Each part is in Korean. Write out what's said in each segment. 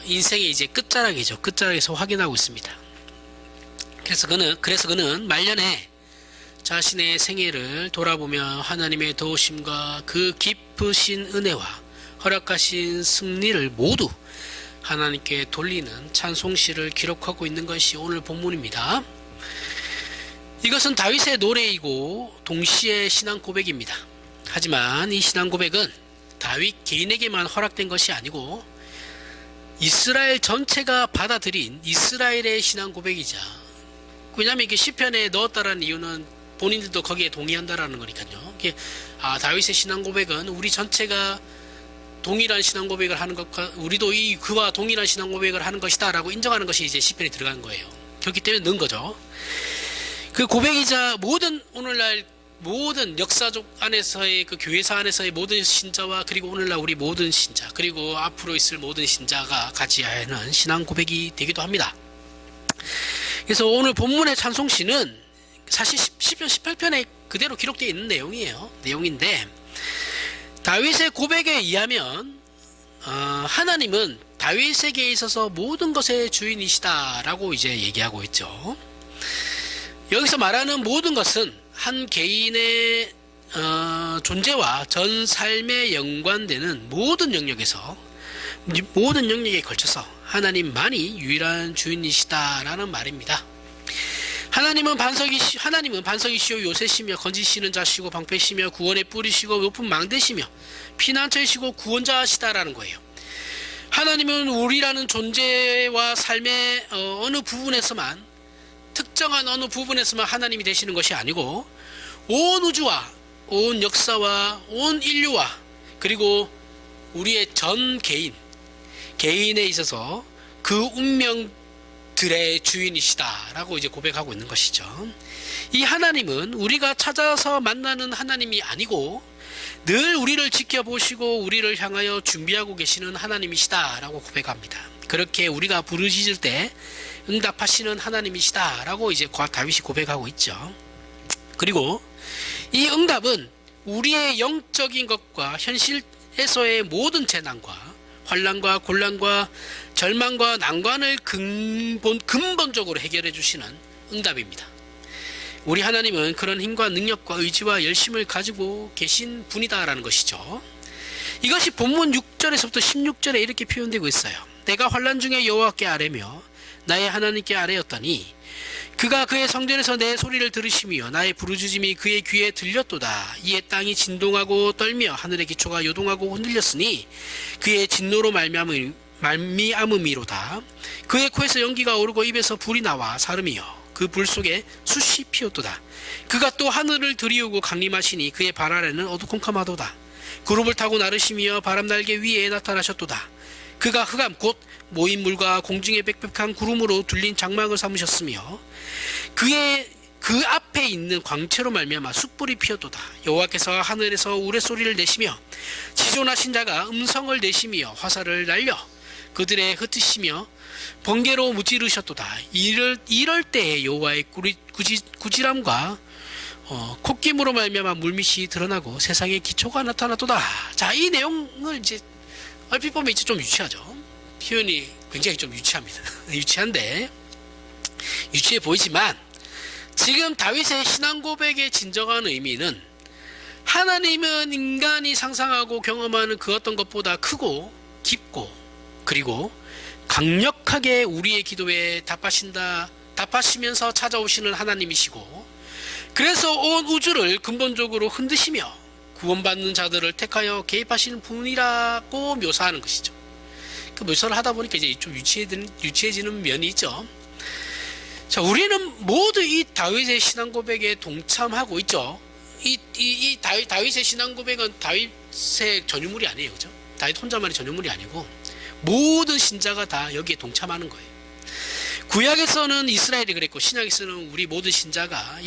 인생의 이제 끝자락이죠. 끝자락에서 확인하고 있습니다. 그래서 그는 말년에 자신의 생애를 돌아보며 하나님의 도우심과 그 깊으신 은혜와 허락하신 승리를 모두 하나님께 돌리는 찬송시를 기록하고 있는 것이 오늘 본문입니다. 이것은 다윗의 노래이고 동시에 신앙 고백입니다. 하지만 이 신앙 고백은 다윗 개인에게만 허락된 것이 아니고 이스라엘 전체가 받아들인 이스라엘의 신앙 고백이자, 왜냐하면 이게 시편에 넣었다라는 이유는 본인들도 거기에 동의한다라는 거니까요. 다윗의 신앙 고백은 우리 전체가 동일한 신앙 고백을 하는 것과 우리도 그와 동일한 신앙 고백을 하는 것이다라고 인정하는 것이 이제 시편에 들어간 거예요. 그렇기 때문에 넣은 거죠. 그 고백이자 오늘날 모든 역사적 안에서의 그 교회사 안에서의 모든 신자와 그리고 오늘날 우리 모든 신자 그리고 앞으로 있을 모든 신자가 가지어야 하는 신앙 고백이 되기도 합니다. 그래서 오늘 본문의 찬송시는 사실 시편 18편에 그대로 기록되어 있는 내용인데 다윗의 고백에 의하면 하나님은 다윗에게 있어서 모든 것의 주인이시다라고 이제 얘기하고 있죠. 여기서 말하는 모든 것은 한 개인의 존재와 전 삶에 연관되는 모든 영역에 걸쳐서 하나님만이 유일한 주인이시다라는 말입니다. 하나님은 반석이시요 요새시며 건지시는 자시고 방패시며 구원의 뿌리시고 높은 망대시며 피난처이시고 구원자시다라는 거예요. 하나님은 우리라는 존재와 삶의 특정한 어느 부분에서만 하나님이 되시는 것이 아니고 온 우주와 온 역사와 온 인류와 그리고 우리의 전 개인에 있어서 그 운명들의 주인이시다라고 이제 고백하고 있는 것이죠. 이 하나님은 우리가 찾아서 만나는 하나님이 아니고 늘 우리를 지켜보시고 우리를 향하여 준비하고 계시는 하나님이시다라고 고백합니다. 그렇게 우리가 부르짖을 때 응답하시는 하나님이시다라고 이제 다윗이 고백하고 있죠. 그리고 이 응답은 우리의 영적인 것과 현실에서의 모든 재난과 환난과 곤란과 절망과 난관을 근본적으로 해결해 주시는 응답입니다. 우리 하나님은 그런 힘과 능력과 의지와 열심을 가지고 계신 분이다라는 것이죠. 이것이 본문 6절에서부터 16절에 이렇게 표현되고 있어요. 내가 환난 중에 여호와께 아뢰며 나의 하나님께 아뢰었더니 그가 그의 성전에서 내 소리를 들으시며 나의 부르짖음이 그의 귀에 들렸도다. 이에 땅이 진동하고 떨며 하늘의 기초가 요동하고 흔들렸으니 그의 진노로 말미암음이로다. 그의 코에서 연기가 오르고 입에서 불이 나와 사름이여 그 불 속에 숯이 피었도다. 그가 또 하늘을 들이우고 강림하시니 그의 발 아래는 어두컴컴하도다. 구름을 타고 나르시며 바람 날개 위에 나타나셨도다. 그가 흑암 곧 모인 물과 공중의 빽빽한 구름으로 둘린 장막을 삼으셨으며 그 앞에 있는 광채로 말미암아 숯불이 피었도다. 여호와께서 하늘에서 우레소리를 내시며 지존하신 자가 음성을 내시며 화살을 날려 그들의 흩으시며 번개로 무찌르셨도다. 이럴 때에 여호와의 구질함과 콧김으로 말미암아 물밑이 드러나고 세상의 기초가 나타났도다. 자, 이 내용을 이제 얼핏 보면 이제 좀 유치하죠. 표현이 굉장히 좀 유치합니다. 유치해 보이지만 지금 다윗의 신앙 고백의 진정한 의미는 하나님은 인간이 상상하고 경험하는 그 어떤 것보다 크고 깊고 그리고 강력하게 우리의 기도에 답하시면서 찾아오시는 하나님이시고, 그래서 온 우주를 근본적으로 흔드시며 구원받는 자들을 택하여 개입하시는 분이라고 묘사하는 것이죠. 그 묘사를 하다 보니까 이제 좀 유치해지는 면이 있죠. 자, 우리는 모두 이 다윗의 신앙 고백에 동참하고 있죠. 이 다윗의 신앙 고백은 다윗의 전유물이 아니에요, 그죠? 다윗 혼자만의 전유물이 아니고 모든 신자가 다 여기에 동참하는 거예요. 구약에서는 이스라엘이 그랬고 신약에서는 우리 모든 신자가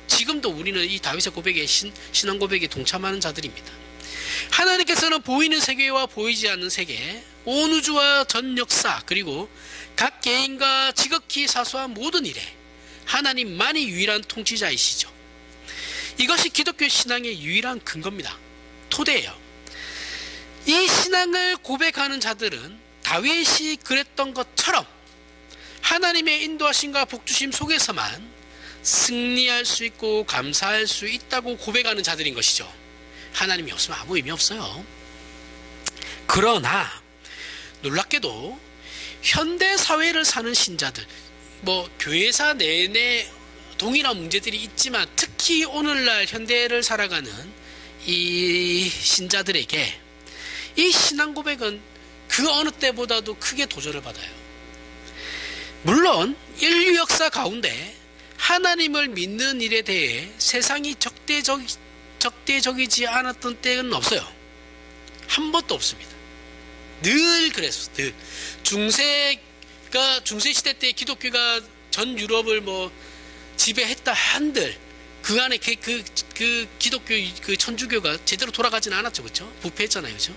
지금도 우리는 이 다윗의 고백에 신앙 고백에 동참하는 자들입니다. 하나님께서는 보이는 세계와 보이지 않는 세계, 온 우주와 전 역사, 그리고 각 개인과 지극히 사소한 모든 일에 하나님만이 유일한 통치자이시죠. 이것이 기독교 신앙의 유일한 근거입니다. 토대예요. 이 신앙을 고백하는 자들은 다윗이 그랬던 것처럼 하나님의 인도하심과 복주심 속에서만 승리할 수 있고 감사할 수 있다고 고백하는 자들인 것이죠. 하나님이 없으면 아무 의미 없어요. 그러나 놀랍게도 현대 사회를 사는 신자들, 교회사 내내 동일한 문제들이 있지만 특히 오늘날 현대를 살아가는 이 신자들에게 이 신앙 고백은 그 어느 때보다도 크게 도전을 받아요. 물론 인류 역사 가운데 하나님을 믿는 일에 대해 세상이 적대적이지 않았던 때는 없어요. 한 번도 없습니다. 늘 그랬어요. 늘 중세 시대 때 기독교가 전 유럽을 지배했다 한들 그 안에 그 기독교 그 천주교가 제대로 돌아가지는 않았죠, 그렇죠? 부패했잖아요, 그렇죠?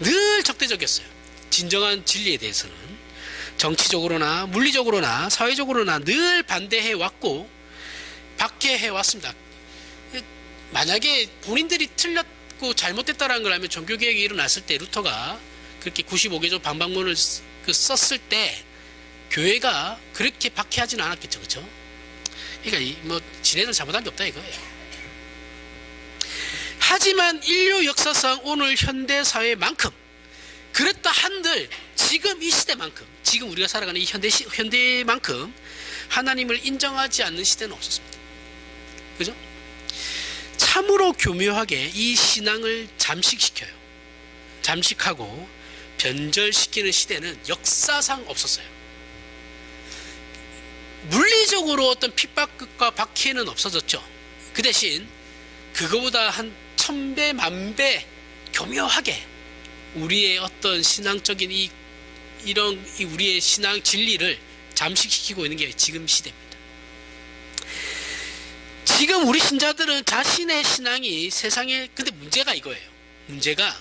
늘 적대적이었어요. 진정한 진리에 대해서는 정치적으로나 물리적으로나 사회적으로나 늘 반대해 왔고 박해해 왔습니다. 만약에 본인들이 틀렸고 잘못됐다라는 걸 알면 종교개혁이 일어났을 때 루터가 그렇게 95개조 반박문을 썼을 때 교회가 그렇게 박해하지는 않았겠죠, 그렇죠? 그러니까 지네들 잘못한 게 없다 이거예요. 하지만 인류 역사상 오늘 현대 사회만큼 그랬다 한들 지금 이 시대만큼, 지금 우리가 살아가는 이 현대만큼 하나님을 인정하지 않는 시대는 없었습니다. 그죠? 참으로 교묘하게 이 신앙을 잠식시켜요. 잠식하고 변절시키는 시대는 역사상 없었어요. 물리적으로 어떤 핍박과 박해는 없어졌죠. 그 대신 그거보다 한 1000배, 10,000배 교묘하게 우리의 어떤 신앙적인 우리의 신앙 진리를 잠식시키고 있는 게 지금 시대입니다. 지금 우리 신자들은 자신의 신앙이 근데 문제가 이거예요. 문제가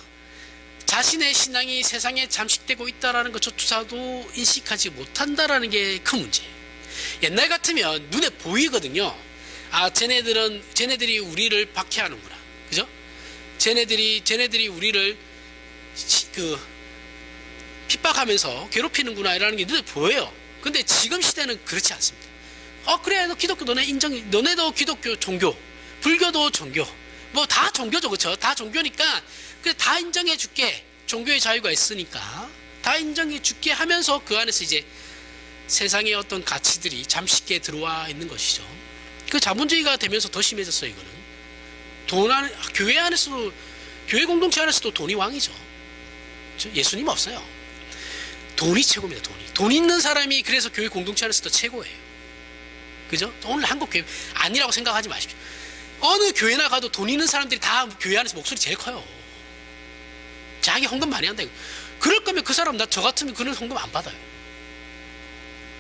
자신의 신앙이 세상에 잠식되고 있다는 것조차도 인식하지 못한다라는 게 큰 문제예요. 옛날 같으면 눈에 보이거든요. 쟤네들이 우리를 박해하는구나. 그죠? 쟤네들이 우리를 핍박하면서 괴롭히는구나 이라는 게 눈에 보여요. 근데 지금 시대는 그렇지 않습니다. 그래, 너 기독교, 너네도 기독교 종교, 불교도 종교, 다 종교죠, 그렇죠? 다 종교니까 그래 다 인정해 줄게. 종교의 자유가 있으니까 다 인정해 줄게 하면서 그 안에서 이제 세상의 어떤 가치들이 잠식기에 들어와 있는 것이죠. 그 자본주의가 되면서 더 심해졌어요. 이거는 교회 안에서도, 교회 공동체 안에서도 돈이 왕이죠. 예수님 없어요. 돈이 최고입니다. 돈 있는 사람이 그래서 교회 공동체 안에서도 최고예요. 그죠? 오늘 한국 교회 아니라고 생각하지 마십시오. 어느 교회나 가도 돈 있는 사람들이 다 교회 안에서 목소리 제일 커요. 자기 헌금 많이 한다. 그럴 거면 그 사람, 저 같으면 그런 헌금 안 받아요.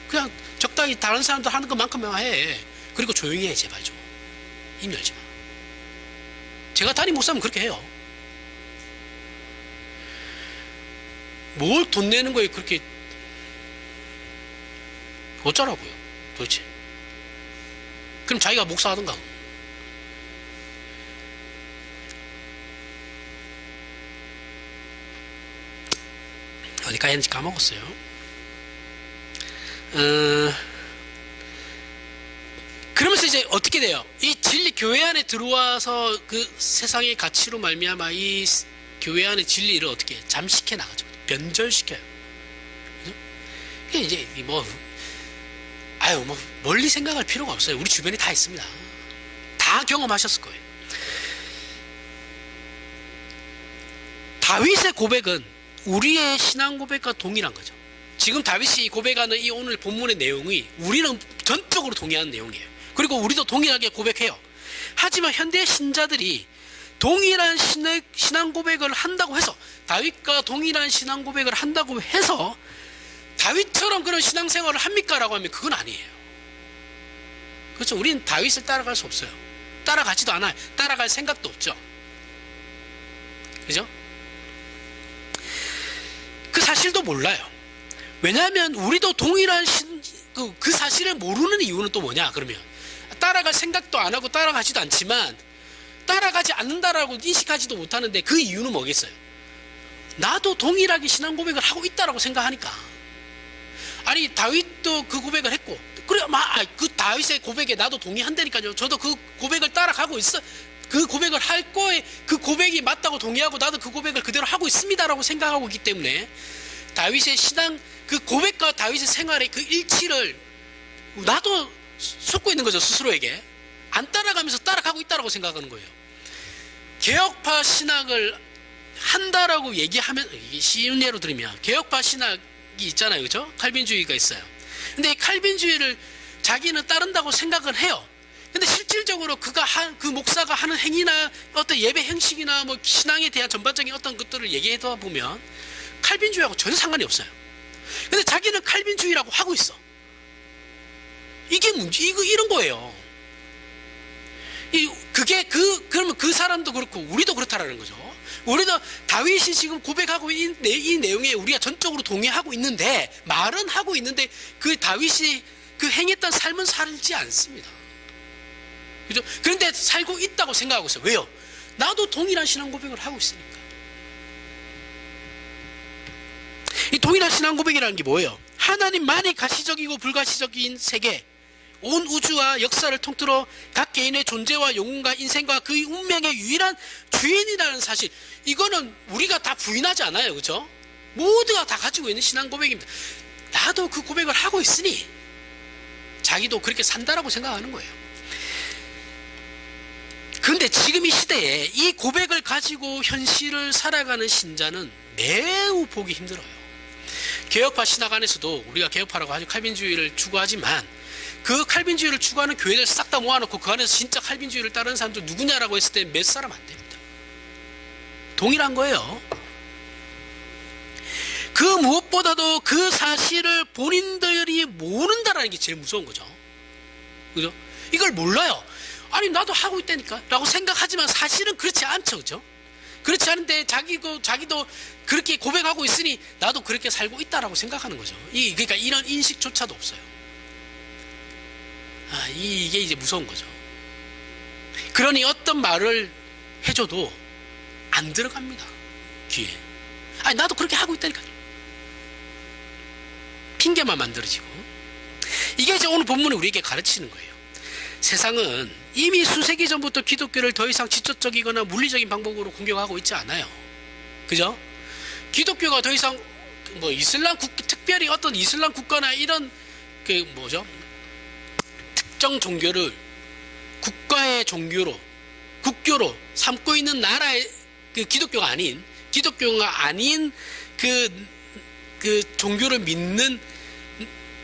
그냥 적당히 다른 사람들 하는 것만큼만 해. 그리고 조용히 해, 제발 좀. 입 열지 마. 제가 담임 목사면 그렇게 해요. 뭘 돈 내는 거에 그렇게 어쩌라고요, 도대체. 그럼 자기가 목사하던가. 어디까지 했는지 까먹었어요. 그러면서 이제 어떻게 돼요? 이 진리 교회 안에 들어와서 그 세상의 가치로 말미암아 이 교회 안의 진리를 어떻게 잠식해 나가죠. 변절시켜요. 그죠? 이제 멀리 생각할 필요가 없어요. 우리 주변에 다 있습니다. 다 경험하셨을 거예요. 다윗의 고백은 우리의 신앙 고백과 동일한 거죠. 지금 다윗이 고백하는 이 오늘 본문의 내용이 우리는 전적으로 동의하는 내용이에요. 그리고 우리도 동일하게 고백해요. 하지만 현대 신자들이 동일한 신앙 고백을 한다고 해서, 다윗과 동일한 신앙 고백을 한다고 해서 다윗처럼 그런 신앙생활을 합니까? 라고 하면 그건 아니에요. 그렇죠? 우리는 다윗을 따라갈 수 없어요. 따라가지도 않아요. 따라갈 생각도 없죠. 그죠? 그 사실도 몰라요. 왜냐하면 우리도 동일한 그 사실을 모르는 이유는 또 뭐냐? 그러면 따라갈 생각도 안 하고 따라가지도 않지만 따라가지 않는다라고 인식하지도 못하는데 그 이유는 뭐겠어요? 나도 동일하게 신앙 고백을 하고 있다라고 생각하니까, 아니 다윗도 그 고백을 했고, 그래 그 다윗의 고백에 나도 동의한다니까요. 저도 그 고백을 따라가고 있어. 그 고백을 할 거에 그 고백이 맞다고 동의하고 나도 그 고백을 그대로 하고 있습니다라고 생각하고 있기 때문에, 다윗의 신앙 그 고백과 다윗의 생활의 그 일치를 나도 쏟고 있는 거죠. 스스로에게 안 따라가면서 따라가고 있다라고 생각하는 거예요. 개혁파 신학을 한다라고 얘기하면, 이게 쉬운 예로 들으면 개혁파 신학이 있잖아요, 그죠? 칼빈주의가 있어요. 근데 이 칼빈주의를 자기는 따른다고 생각을 해요. 근데 실질적으로 그 목사가 하는 행위나 어떤 예배 형식이나 뭐 신앙에 대한 전반적인 어떤 것들을 얘기하다 보면 칼빈주의하고 전혀 상관이 없어요. 근데 자기는 칼빈주의라고 하고 있어. 이게 문제, 이런 거예요. 그러면 그 사람도 그렇고 우리도 그렇다라는 거죠. 우리도 다윗이 지금 고백하고 이 내용에 우리가 전적으로 동의하고 있는데, 말은 하고 있는데 그 다윗이 그 행했던 삶은 살지 않습니다. 그죠? 그런데 살고 있다고 생각하고 있어요. 왜요? 나도 동일한 신앙 고백을 하고 있으니까. 이 동일한 신앙 고백이라는 게 뭐예요? 하나님만이 가시적이고 불가시적인 세계, 온 우주와 역사를 통틀어 각 개인의 존재와 영혼과 인생과 그 운명의 유일한 주인이라는 사실, 이거는 우리가 다 부인하지 않아요. 그죠? 모두가 다 가지고 있는 신앙 고백입니다. 나도 그 고백을 하고 있으니 자기도 그렇게 산다라고 생각하는 거예요. 그런데 지금 이 시대에 이 고백을 가지고 현실을 살아가는 신자는 매우 보기 힘들어요. 개혁파 신학 안에서도 우리가 개혁파라고 하죠. 칼빈주의를 추구하지만 그 칼빈주의를 추구하는 교회들 싹 다 모아놓고 그 안에서 진짜 칼빈주의를 따르는 사람들 누구냐라고 했을 때 몇 사람 안 됩니다. 동일한 거예요. 그 무엇보다도 그 사실을 본인들이 모른다라는 게 제일 무서운 거죠. 그죠? 이걸 몰라요. 아니 나도 하고 있다니까 라고 생각하지만 사실은 그렇지 않죠. 그죠? 그렇지 않은데 자기도 그렇게 고백하고 있으니 나도 그렇게 살고 있다라고 생각하는 거죠. 그러니까 이런 인식조차도 없어요. 이게 이제 무서운 거죠. 그러니 어떤 말을 해줘도 안 들어갑니다, 귀에. 아니 나도 그렇게 하고 있다니까. 핑계만 만들어지고. 이게 이제 오늘 본문이 우리에게 가르치는 거예요. 세상은 이미 수세기 전부터 기독교를 더 이상 지적적이거나 물리적인 방법으로 공격하고 있지 않아요. 그죠? 기독교가 더 이상 뭐 특별히 어떤 이슬람 국가나 이런 특정 종교를 국가의 국교로 삼고 있는 나라의 기독교가 아닌 그 종교를 믿는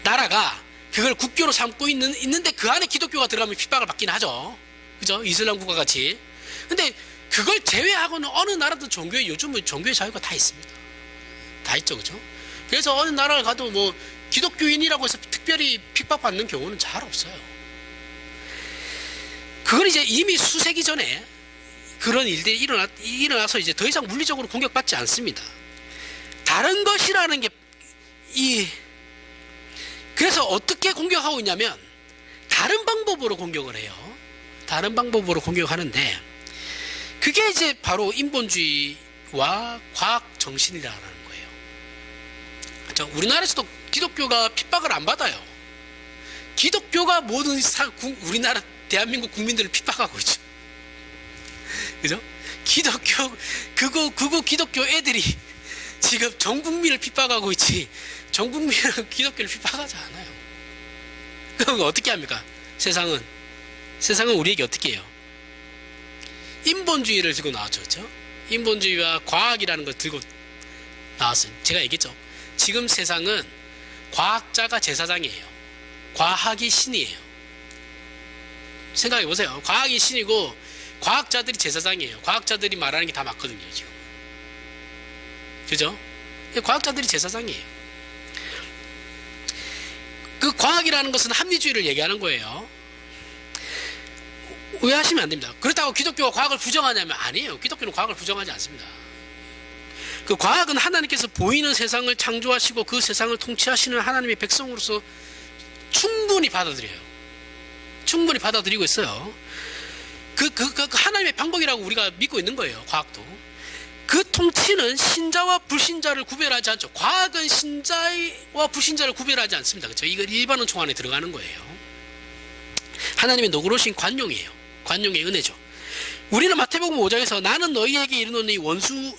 나라가 그걸 국교로 삼고 있는데 그 안에 기독교가 들어가면 핍박을 받긴 하죠. 그죠? 이슬람 국가 같이. 근데 그걸 제외하고는 어느 나라도 요즘은 종교의 자유가 다 있습니다. 다 있죠. 그죠? 그래서 어느 나라를 가도 뭐 기독교인이라고 해서 특별히 핍박받는 경우는 잘 없어요. 그건 이제 이미 수세기 전에 그런 일들이 일어나서 이제 더 이상 물리적으로 공격받지 않습니다. 다른 것이라는 게 그래서 어떻게 공격하고 있냐면 다른 방법으로 공격을 해요. 다른 방법으로 공격하는데 그게 이제 바로 인본주의와 과학 정신이라는 거예요. 그렇죠? 우리나라에서도 기독교가 핍박을 안 받아요. 기독교가 모든 우리나라 대한민국 국민들을 핍박하고 있죠. 그죠? 기독교 애들이 지금 전 국민을 핍박하고 있지 전 국민은 기독교를 핍박하지 않아요. 그럼 어떻게 합니까? 세상은 우리에게 어떻게 해요? 인본주의를 들고 나왔죠. 그렇죠? 인본주의와 과학이라는 걸 들고 나왔어요. 제가 얘기했죠. 지금 세상은 과학자가 제사장이에요. 과학이 신이에요. 생각해 보세요. 과학이 신이고 과학자들이 제사장이에요. 과학자들이 말하는 게 다 맞거든요. 지금. 그죠? 과학자들이 제사장이에요. 그 과학이라는 것은 합리주의를 얘기하는 거예요. 오해하시면 안 됩니다. 그렇다고 기독교가 과학을 부정하냐면 아니에요. 기독교는 과학을 부정하지 않습니다. 그 과학은 하나님께서 보이는 세상을 창조하시고 그 세상을 통치하시는 하나님의 백성으로서 충분히 받아들여요. 충분히 받아들이고 있어요. 그 하나님의 방법이라고 우리가 믿고 있는 거예요. 과학도. 그 통치는 신자와 불신자를 구별하지 않죠. 과학은 신자와 불신자를 구별하지 않습니다. 그렇죠? 이거 일반 은총 안에 들어가는 거예요. 하나님의 너그러우신 관용이에요. 관용의 은혜죠. 우리는 마태복음 5장에서 나는 너희에게 이르노니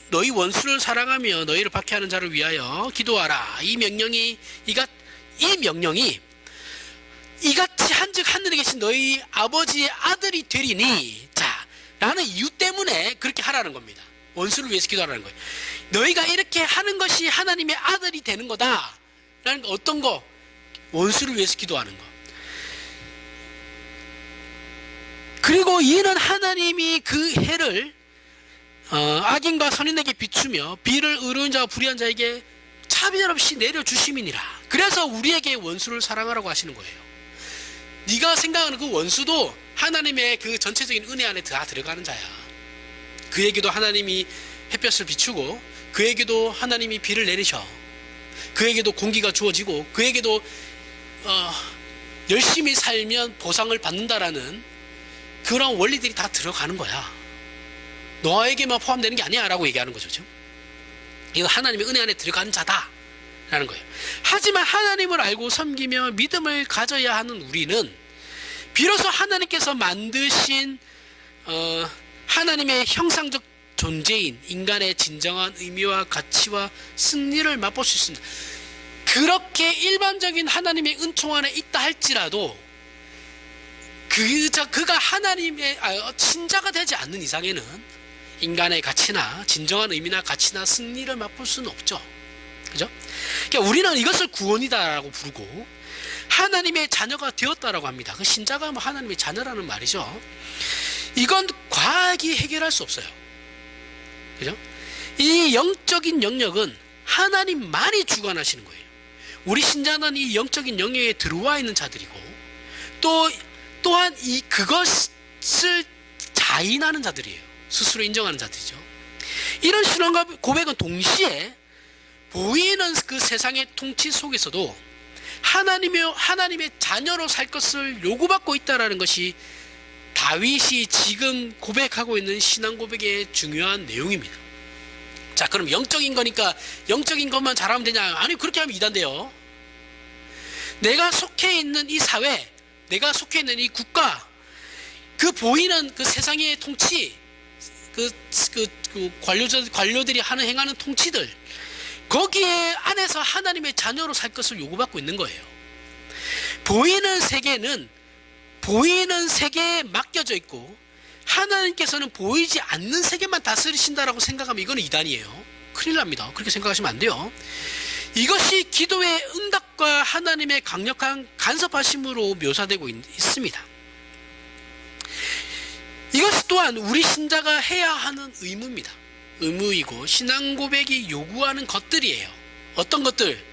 너희 원수를 사랑하며 너희를 박해하는 자를 위하여 기도하라. 이 명령이 이같이 한즉 하늘에 계신 너희 아버지의 아들이 되리니, 자, 라는 이유 때문에 그렇게 하라는 겁니다. 원수를 위해서 기도하라는 거예요. 너희가 이렇게 하는 것이 하나님의 아들이 되는 거다 라는 거. 어떤 거? 원수를 위해서 기도하는 거. 그리고 이는 하나님이 그 해를 악인과 선인에게 비추며 비를 의로운 자와 불의한 자에게 차별 없이 내려주심이니라. 그래서 우리에게 원수를 사랑하라고 하시는 거예요. 네가 생각하는 그 원수도 하나님의 그 전체적인 은혜 안에 다 들어가는 자야. 그에게도 하나님이 햇볕을 비추고, 그에게도 하나님이 비를 내리셔, 그에게도 공기가 주어지고, 그에게도 열심히 살면 보상을 받는다라는 그런 원리들이 다 들어가는 거야. 너에게만 포함되는 게 아니야 라고 얘기하는 거죠. 지금. 이거 하나님의 은혜 안에 들어가는 자다 라는 거예요. 하지만 하나님을 알고 섬기며 믿음을 가져야 하는 우리는 비로소 하나님께서 만드신 하나님의 형상적 존재인 인간의 진정한 의미와 가치와 승리를 맛볼 수 있습니다. 그렇게 일반적인 하나님의 은총 안에 있다 할지라도 그가 하나님의 신자가 되지 않는 이상에는 인간의 가치나 진정한 의미나 가치나 승리를 맛볼 수는 없죠. 그죠? 그러니까 우리는 이것을 구원이다라고 부르고 하나님의 자녀가 되었다라고 합니다. 그 신자가 뭐 하나님의 자녀라는 말이죠. 이건 과학이 해결할 수 없어요. 그죠? 이 영적인 영역은 하나님만이 주관하시는 거예요. 우리 신자는 이 영적인 영역에 들어와 있는 자들이고, 또한 그것을 자인하는 자들이에요. 스스로 인정하는 자들이죠. 이런 신앙과 고백은 동시에 보이는 그 세상의 통치 속에서도 하나님의 자녀로 살 것을 요구받고 있다는 것이 다윗이 지금 고백하고 있는 신앙 고백의 중요한 내용입니다. 자, 그럼 영적인 거니까 영적인 것만 잘하면 되냐? 아니, 그렇게 하면 이단돼요. 내가 속해 있는 이 사회, 내가 속해 있는 이 국가, 그 보이는 그 세상의 통치, 관료들이 행하는 통치들, 거기에 안에서 하나님의 자녀로 살 것을 요구받고 있는 거예요. 보이는 세계에 맡겨져 있고, 하나님께서는 보이지 않는 세계만 다스리신다라고 생각하면 이거는 이단이에요. 큰일 납니다. 그렇게 생각하시면 안 돼요. 이것이 기도의 응답과 하나님의 강력한 간섭하심으로 묘사되고 있습니다. 이것 또한 우리 신자가 해야 하는 의무입니다. 의무이고 신앙 고백이 요구하는 것들이에요. 어떤 것들?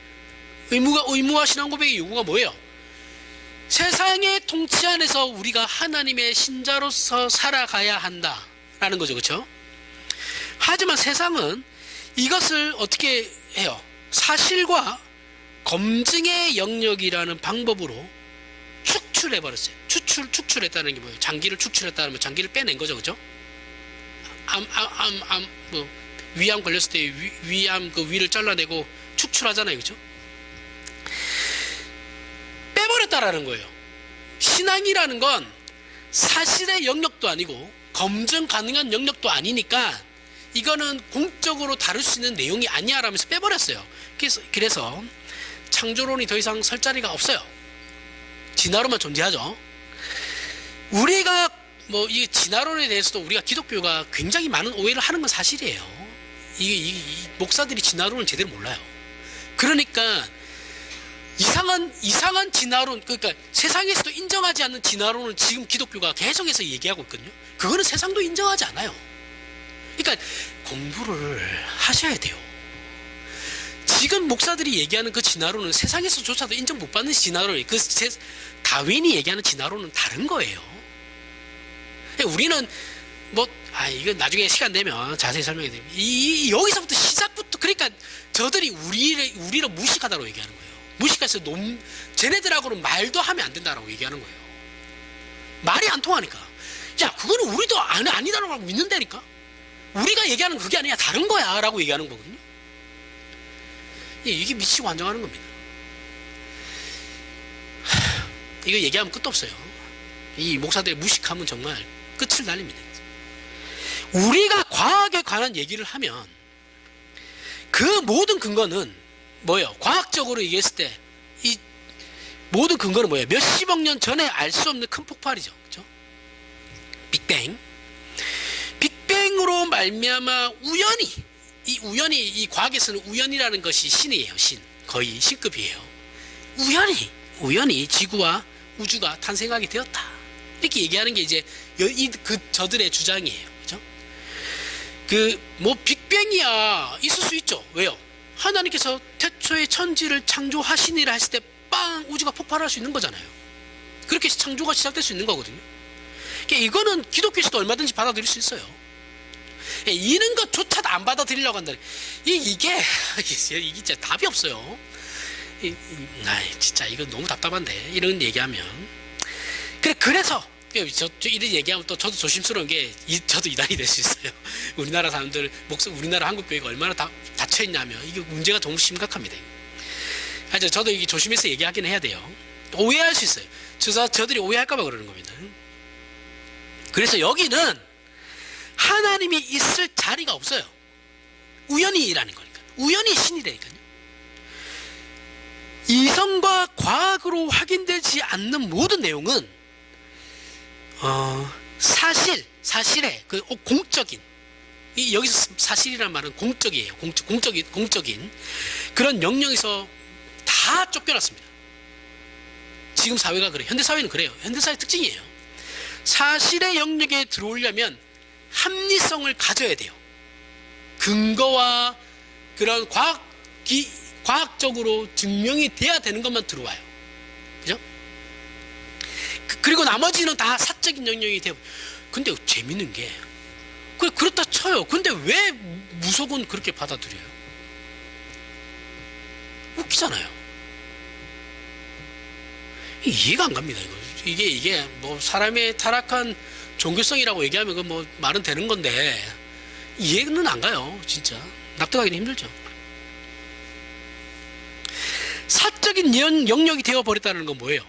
의무와 신앙 고백의 요구가 뭐예요? 세상의 통치 안에서 우리가 하나님의 신자로서 살아가야 한다라는 거죠. 그렇죠? 하지만 세상은 이것을 어떻게 해요? 사실과 검증의 영역이라는 방법으로 축출해버렸어요. 축출했다는 게 뭐예요? 장기를 축출했다는 건 장기를 빼낸 거죠. 그죠? 위암 걸렸을 때 위암 그 위를 잘라내고 축출하잖아요. 그죠? 빼버렸다라는 거예요. 신앙이라는 건 사실의 영역도 아니고 검증 가능한 영역도 아니니까 이거는 공적으로 다룰 수 있는 내용이 아니야 라면서 빼버렸어요. 그래서 창조론이 더 이상 설 자리가 없어요. 진화론만 존재하죠. 우리가 이 진화론에 대해서도 우리가 기독교가 굉장히 많은 오해를 하는 건 사실이에요. 이 목사들이 진화론을 제대로 몰라요. 그러니까 이상한 진화론, 그러니까 세상에서도 인정하지 않는 진화론을 지금 기독교가 계속해서 얘기하고 있거든요. 그거는 세상도 인정하지 않아요. 그러니까 공부를 하셔야 돼요. 지금 목사들이 얘기하는 그 진화론은 세상에서조차도 인정 못 받는 진화론이에요. 다윈이 얘기하는 진화론은 다른 거예요. 우리는 이거 나중에 시간 되면 자세히 설명해 드립니다. 여기서부터 시작부터, 그러니까 저들이 우리를 무식하다고 얘기하는 거예요. 무식해서 쟤네들하고는 말도 하면 안 된다라고 얘기하는 거예요. 말이 안 통하니까. 야, 그거는 우리도 아니다라고 믿는다니까. 우리가 얘기하는 그게 아니야, 다른 거야 라고 얘기하는 거거든요. 이게 미치고 환장하는 겁니다. 이거 얘기하면 끝도 없어요. 이 목사들의 무식함은 정말 끝을 날립니다. 우리가 과학에 관한 얘기를 하면 그 모든 근거는 뭐예요? 과학적으로 얘기했을 때 이 모든 근거는 뭐예요? 몇십억 년 전에 알 수 없는 큰 폭발이죠. 그렇죠? 빅뱅. 빅뱅으로 말미암아 우연히 이 과학에서는 우연이라는 것이 신이에요. 신. 거의 신급이에요. 우연히 지구와 우주가 탄생하게 되었다. 이렇게 얘기하는 게 이제 저들의 주장이에요. 그죠? 빅뱅이야 있을 수 있죠. 왜요? 하나님께서 태초에 천지를 창조하시니라 했을 때 빵 우주가 폭발할 수 있는 거잖아요. 그렇게 창조가 시작될 수 있는 거거든요. 그러니까 이거는 기독교에서도 얼마든지 받아들일 수 있어요. 이런 것조차도 안 받아들이려고 한다. 이게 진짜 답이 없어요. 진짜 이거 너무 답답한데 이런 얘기하면. 그래서 이런 얘기하면 또 저도 조심스러운 게 저도 이단이 될 수 있어요. 우리나라 사람들 우리나라 한국교회가 얼마나 닫혀 있냐면 이게 문제가 너무 심각합니다. 저도 이게 조심해서 얘기하긴 해야 돼요. 오해할 수 있어요. 저들이 오해할까봐 그러는 겁니다. 그래서 여기는 하나님이 있을 자리가 없어요. 우연히 일하는 거니까. 우연히 신이라니까요. 이성과 과학으로 확인되지 않는 모든 내용은 사실의 공적인, 여기서 사실이라는 말은 공적이에요. 공적인 그런 영역에서 다 쫓겨났습니다. 지금 사회가 그래요. 현대사회는 그래요. 현대사회 특징이에요. 사실의 영역에 들어오려면 합리성을 가져야 돼요. 근거와 그런 과학적으로 증명이 돼야 되는 것만 들어와요. 그죠? 그리고 나머지는 다 사적인 영역이 돼요. 근데 재밌는 게 그렇다 쳐요. 근데 왜 무속은 그렇게 받아들여요? 웃기잖아요. 이해가 안 갑니다. 이게 뭐 사람의 타락한 종교성이라고 얘기하면 뭐 말은 되는 건데 이해는 안 가요. 진짜 납득하기는 힘들죠. 사적인 영역이 되어버렸다는 건 뭐예요?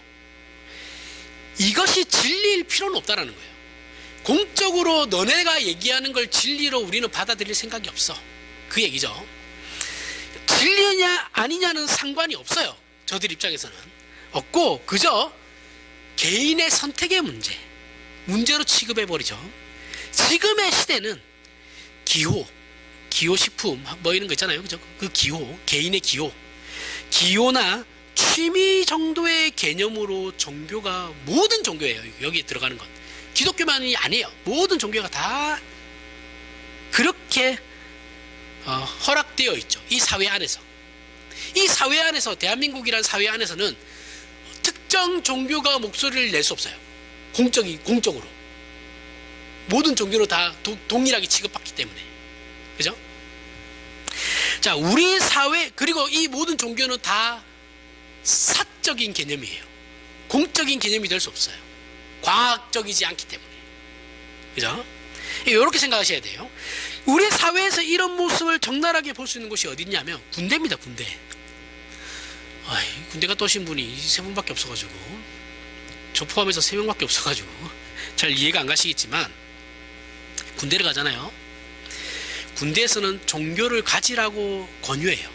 이것이 진리일 필요는 없다라는 거예요. 공적으로 너네가 얘기하는 걸 진리로 우리는 받아들일 생각이 없어. 그 얘기죠. 진리냐 아니냐는 상관이 없어요. 저들 입장에서는. 없고 그저 개인의 선택의 문제로 취급해버리죠. 지금의 시대는 기호식품 뭐 이런 거 있잖아요. 그죠? 그 개인의 기호나 취미 정도의 개념으로 종교가 모든 종교예요. 여기에 들어가는 건 기독교만이 아니에요. 모든 종교가 다 그렇게 허락되어 있죠. 이 사회 안에서 대한민국이라는 사회 안에서는 특정 종교가 목소리를 낼 수 없어요. 공적으로 모든 종교로 다 동일하게 취급받기 때문에. 그죠? 자, 우리 사회 그리고 이 모든 종교는 다 사적인 개념이에요. 공적인 개념이 될 수 없어요. 과학적이지 않기 때문에. 그죠? 이렇게 생각하셔야 돼요. 우리 사회에서 이런 모습을 적나라하게 볼 수 있는 곳이 어디냐면 군대입니다. 군대 갔다 오신 분이 3분밖에 없어가지고, 저 포함해서 3명밖에 없어가지고 잘 이해가 안 가시겠지만, 군대를 가잖아요. 군대에서는 종교를 가지라고 권유해요.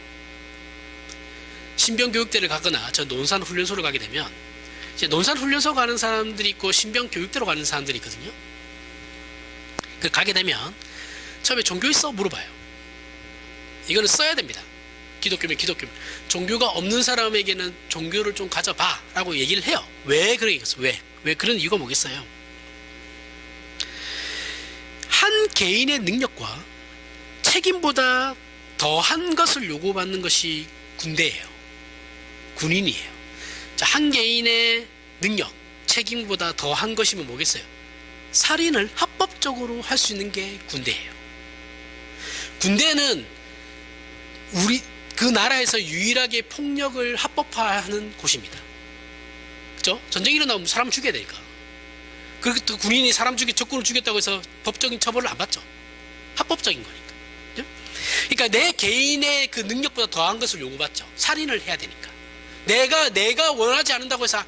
신병교육대를 가거나 저 논산훈련소를 가게 되면 이제 논산훈련소 가는 사람들이 있고 신병교육대로 가는 사람들이 있거든요. 가게 되면 처음에 종교 있어? 물어봐요. 이거는 써야 됩니다. 기독교면 종교가 없는 사람에게는 종교를 좀 가져봐 라고 얘기를 해요. 왜 그러겠어요? 왜 그런 이유가 뭐겠어요? 한 개인의 능력과 책임보다 더한 것을 요구받는 것이 군인이에요. 자, 한 개인의 능력, 책임보다 더한 것이면 뭐겠어요? 살인을 합법적으로 할 수 있는 게 군대예요. 군대는 그 나라에서 유일하게 폭력을 합법화하는 곳입니다. 그죠? 전쟁이 일어나면 사람 죽여야 되니까. 그리고 또 군인이 적군을 죽였다고 해서 법적인 처벌을 안 받죠. 합법적인 거니까. 그죠? 그러니까 내 개인의 그 능력보다 더한 것을 요구받죠. 살인을 해야 되니까. 내가 원하지 않는다고 해서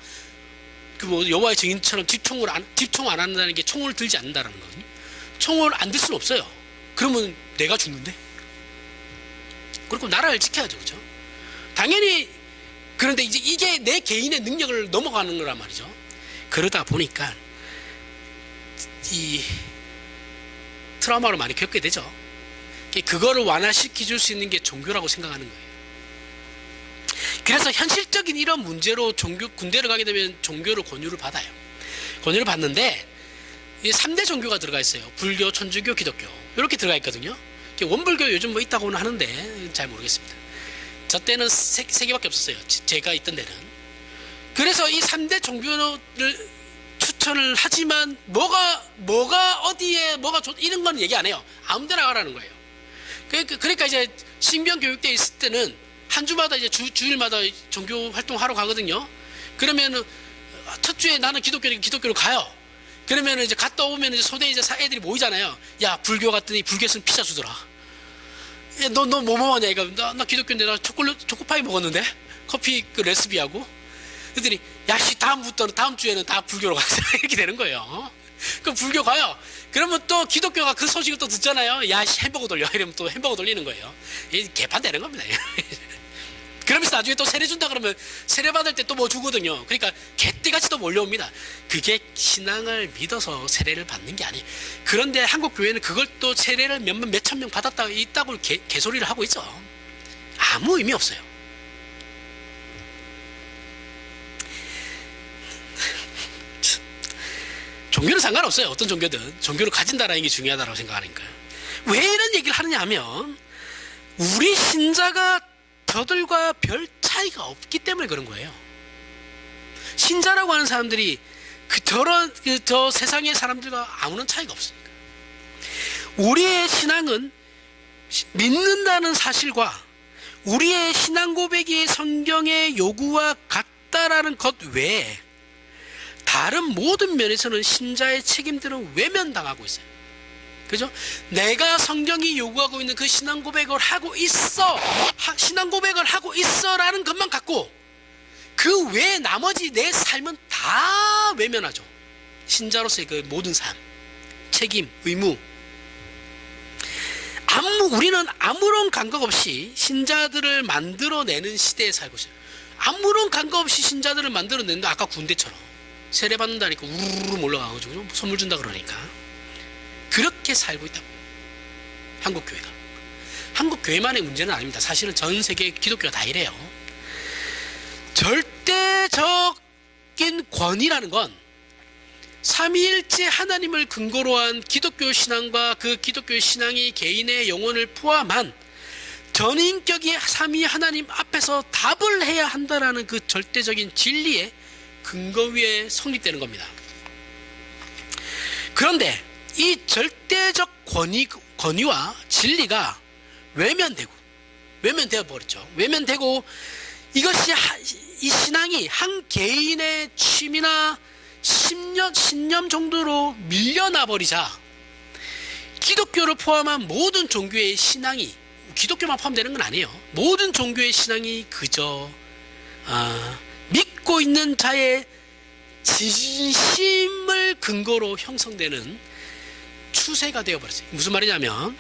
그 뭐 여호와의 증인처럼 집총 안 한다는 게 총을 들지 않는다라는 거거든요. 총을 안 들 수는 없어요. 그러면 내가 죽는데. 그리고 나라를 지켜야죠, 그죠? 당연히. 그런데 이제 이게 내 개인의 능력을 넘어가는 거란 말이죠. 그러다 보니까 이 트라우마를 많이 겪게 되죠. 그거를 완화시켜 줄 수 있는 게 종교라고 생각하는 거예요. 그래서 현실적인 이런 문제로 군대를 가게 되면 종교를 권유를 받아요. 권유를 받는데 이 3대 종교가 들어가 있어요. 불교, 천주교, 기독교 이렇게 들어가 있거든요. 원불교 요즘 뭐 있다고는 하는데 잘 모르겠습니다. 저 때는 세 개밖에 없었어요. 제가 있던 데는. 그래서 이 3대 종교를 추천을 하지만 뭐가 어디에 뭐가 좋 이런 건 얘기 안 해요. 아무 데나 가라는 거예요. 그러니까 이제 신병 교육대 있을 때는 한 주마다 이제 주일마다 종교 활동하러 가거든요. 그러면은 첫 주에 나는 기독교로 가요. 그러면은 이제 갔다 오면 이제 소대 이제 애들이 모이잖아요. 야, 불교 갔더니 불교에서는 피자 주더라. 야, 너 뭐 먹었냐? 이거 나 기독교인데 나 초코파이 먹었는데 커피 그 레시피하고. 그랬더니 야씨 다음 주에는 다 불교로 가자 이렇게 되는 거예요. 그럼 불교 가요. 그러면 또 기독교가 그 소식을 또 듣잖아요. 야씨 햄버거 돌려 이러면 또 햄버거 돌리는 거예요. 이게 개판 되는 겁니다. 그러면서 나중에 또 세례 준다 그러면 세례 받을 때 또 뭐 주거든요. 그러니까 개떼같이 또 몰려옵니다. 그게 신앙을 믿어서 세례를 받는 게 아니에요. 그런데 한국 교회는 그걸 또 세례를 몇천 명 받았다 있다고 개소리를 하고 있죠. 아무 의미 없어요. 종교는 상관없어요. 어떤 종교든 종교를 가진다라는 게 중요하다고 생각하니까. 왜 이런 얘기를 하느냐 하면 우리 신자가 저들과 별 차이가 없기 때문에 그런 거예요. 신자라고 하는 사람들이 저 세상의 사람들과 아무런 차이가 없으니까. 우리의 신앙은 믿는다는 사실과 우리의 신앙 고백이 성경의 요구와 같다라는 것 외에 다른 모든 면에서는 신자의 책임들은 외면당하고 있어요. 그죠? 내가 성경이 요구하고 있는 그 신앙 고백을 하고 있어라는 것만 갖고 그 외에 나머지 내 삶은 다 외면하죠. 신자로서의 그 모든 삶, 책임, 의무. 우리는 아무런 감각 없이 신자들을 만들어내는 시대에 살고 있어요. 아무런 감각 없이 신자들을 만들어낸다. 아까 군대처럼 세례 받는다니까 우르르 몰려가가지고 선물 준다 그러니까. 그렇게 살고 있다고. 한국 교회가. 한국 교회만의 문제는 아닙니다. 사실은 전 세계 기독교가 다 이래요. 절대적인 권위라는 건 삼위일체 하나님을 근거로 한 기독교 신앙과 그 기독교 신앙이 개인의 영혼을 포함한 전인격이 삼위 하나님 앞에서 답을 해야 한다라는 그 절대적인 진리의 근거 위에 성립되는 겁니다. 그런데 이 절대적 권위와 진리가 외면되어 버렸죠. 외면되고 이것이 이 신앙이 한 개인의 취미나 신념 정도로 밀려나 버리자 기독교를 포함한 모든 종교의 신앙이, 기독교만 포함되는 건 아니에요. 모든 종교의 신앙이 그저 믿고 있는 자의 진심을 근거로 형성되는 추세가 되어버렸어요. 무슨 말이냐면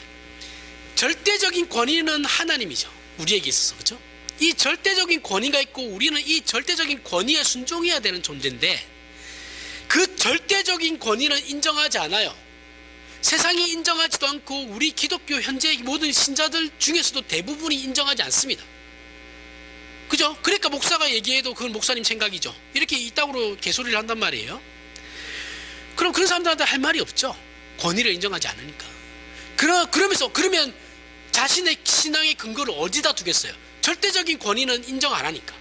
절대적인 권위는 하나님이죠. 우리에게 있어서. 그렇죠? 이 절대적인 권위가 있고 우리는 이 절대적인 권위에 순종해야 되는 존재인데 그 절대적인 권위는 인정하지 않아요. 세상이 인정하지도 않고 우리 기독교 현재 모든 신자들 중에서도 대부분이 인정하지 않습니다. 그죠? 그러니까 목사가 얘기해도 그건 목사님 생각이죠. 이렇게 이따구로 개소리를 한단 말이에요. 그럼 그런 사람들한테 할 말이 없죠. 권위를 인정하지 않으니까. 그러면 자신의 신앙의 근거를 어디다 두겠어요? 절대적인 권위는 인정 안 하니까.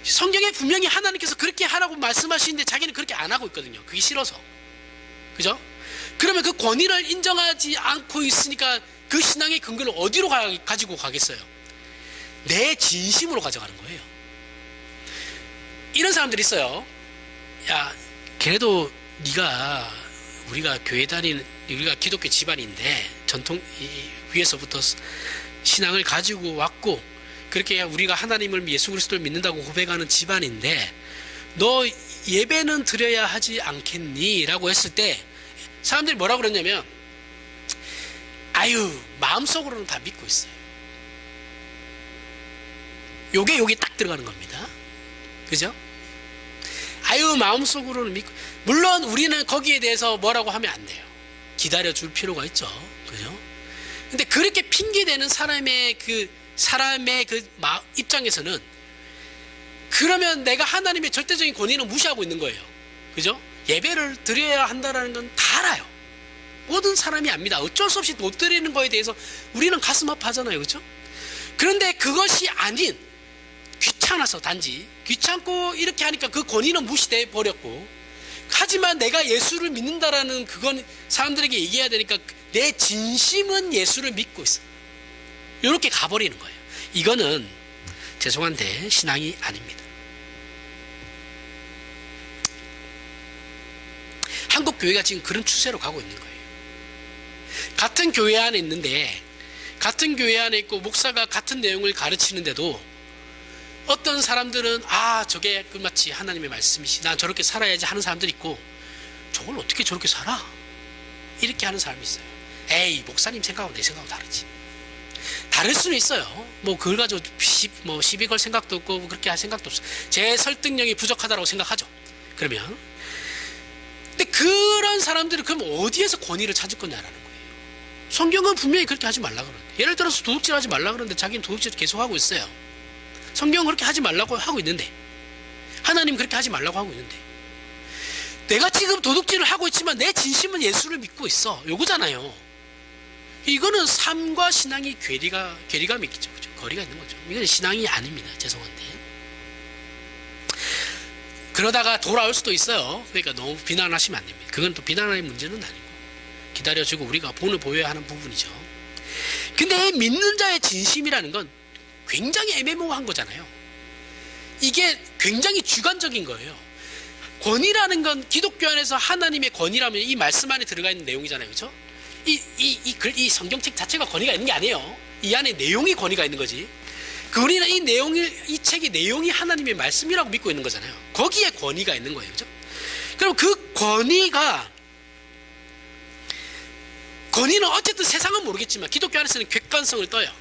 성경에 분명히 하나님께서 그렇게 하라고 말씀하시는데 자기는 그렇게 안 하고 있거든요. 그게 싫어서. 그죠? 그러면 그 권위를 인정하지 않고 있으니까 그 신앙의 근거를 어디로 가지고 가겠어요? 내 진심으로 가져가는 거예요. 이런 사람들이 있어요. 야, 그래도 우리가 교회 다니는, 우리가 기독교 집안인데 전통 위에서부터 신앙을 가지고 왔고, 그렇게 우리가 하나님을 예수 그리스도를 믿는다고 고백하는 집안인데 너 예배는 드려야 하지 않겠니? 라고 했을 때 사람들이 뭐라고 그랬냐면, 아유, 마음속으로는 다 믿고 있어요. 요게 딱 들어가는 겁니다. 그죠? 아유, 마음속으로는 믿고, 물론 우리는 거기에 대해서 뭐라고 하면 안 돼요. 기다려 줄 필요가 있죠. 그죠? 근데 그렇게 핑계대는 사람의 그 입장에서는, 그러면 내가 하나님의 절대적인 권위는 무시하고 있는 거예요. 그죠? 예배를 드려야 한다는 건 다 알아요. 모든 사람이 압니다. 어쩔 수 없이 못 드리는 거에 대해서 우리는 가슴 아파하잖아요. 그죠? 그런데 그것이 아닌, 귀찮아서, 단지 귀찮고 이렇게 하니까 그 권위는 무시돼 버렸고, 하지만 내가 예수를 믿는다라는 그건 사람들에게 얘기해야 되니까 내 진심은 예수를 믿고 있어, 이렇게 가버리는 거예요. 이거는 죄송한데 신앙이 아닙니다. 한국 교회가 지금 그런 추세로 가고 있는 거예요. 같은 교회 안에 있는데, 같은 교회 안에 있고 목사가 같은 내용을 가르치는데도 어떤 사람들은 저게 마치 하나님의 말씀이시, 난 저렇게 살아야지 하는 사람들이 있고, 저걸 어떻게 저렇게 살아? 이렇게 하는 사람이 있어요. 에이, 목사님 생각하고 내 생각하고 다르지. 다를 수는 있어요. 뭐 그걸 가지고 시비 걸 생각도 없고 그렇게 할 생각도 없어요. 제 설득력이 부족하다고 생각하죠. 그러면, 근데 그런 사람들은 그럼 어디에서 권위를 찾을 거냐라는 거예요. 성경은 분명히 그렇게 하지 말라 그러는데, 예를 들어서 도둑질 하지 말라 그러는데 자기는 도둑질 계속 하고 있어요. 성경은 그렇게 하지 말라고 하고 있는데, 하나님 그렇게 하지 말라고 하고 있는데, 내가 지금 도둑질을 하고 있지만 내 진심은 예수를 믿고 있어, 요거잖아요. 이거는 삶과 신앙이 괴리감이 있죠. 그죠? 거리가 있는 거죠. 이건 신앙이 아닙니다. 죄송한데. 그러다가 돌아올 수도 있어요. 그러니까 너무 비난하시면 안 됩니다. 그건 또 비난할 문제는 아니고, 기다려주고 우리가 본을 보여야 하는 부분이죠. 근데 이 믿는 자의 진심이라는 건 굉장히 애매모호한 거잖아요. 이게 굉장히 주관적인 거예요. 권위라는 건 기독교 안에서 하나님의 권위라면 이 말씀 안에 들어가 있는 내용이잖아요. 그렇죠? 이 성경책 자체가 권위가 있는 게 아니에요. 이 안에 내용이 권위가 있는 거지. 우리는 이 책의 내용이 하나님의 말씀이라고 믿고 있는 거잖아요. 거기에 권위가 있는 거예요. 그렇죠? 그럼 그 권위는 어쨌든 세상은 모르겠지만 기독교 안에서는 객관성을 떠요.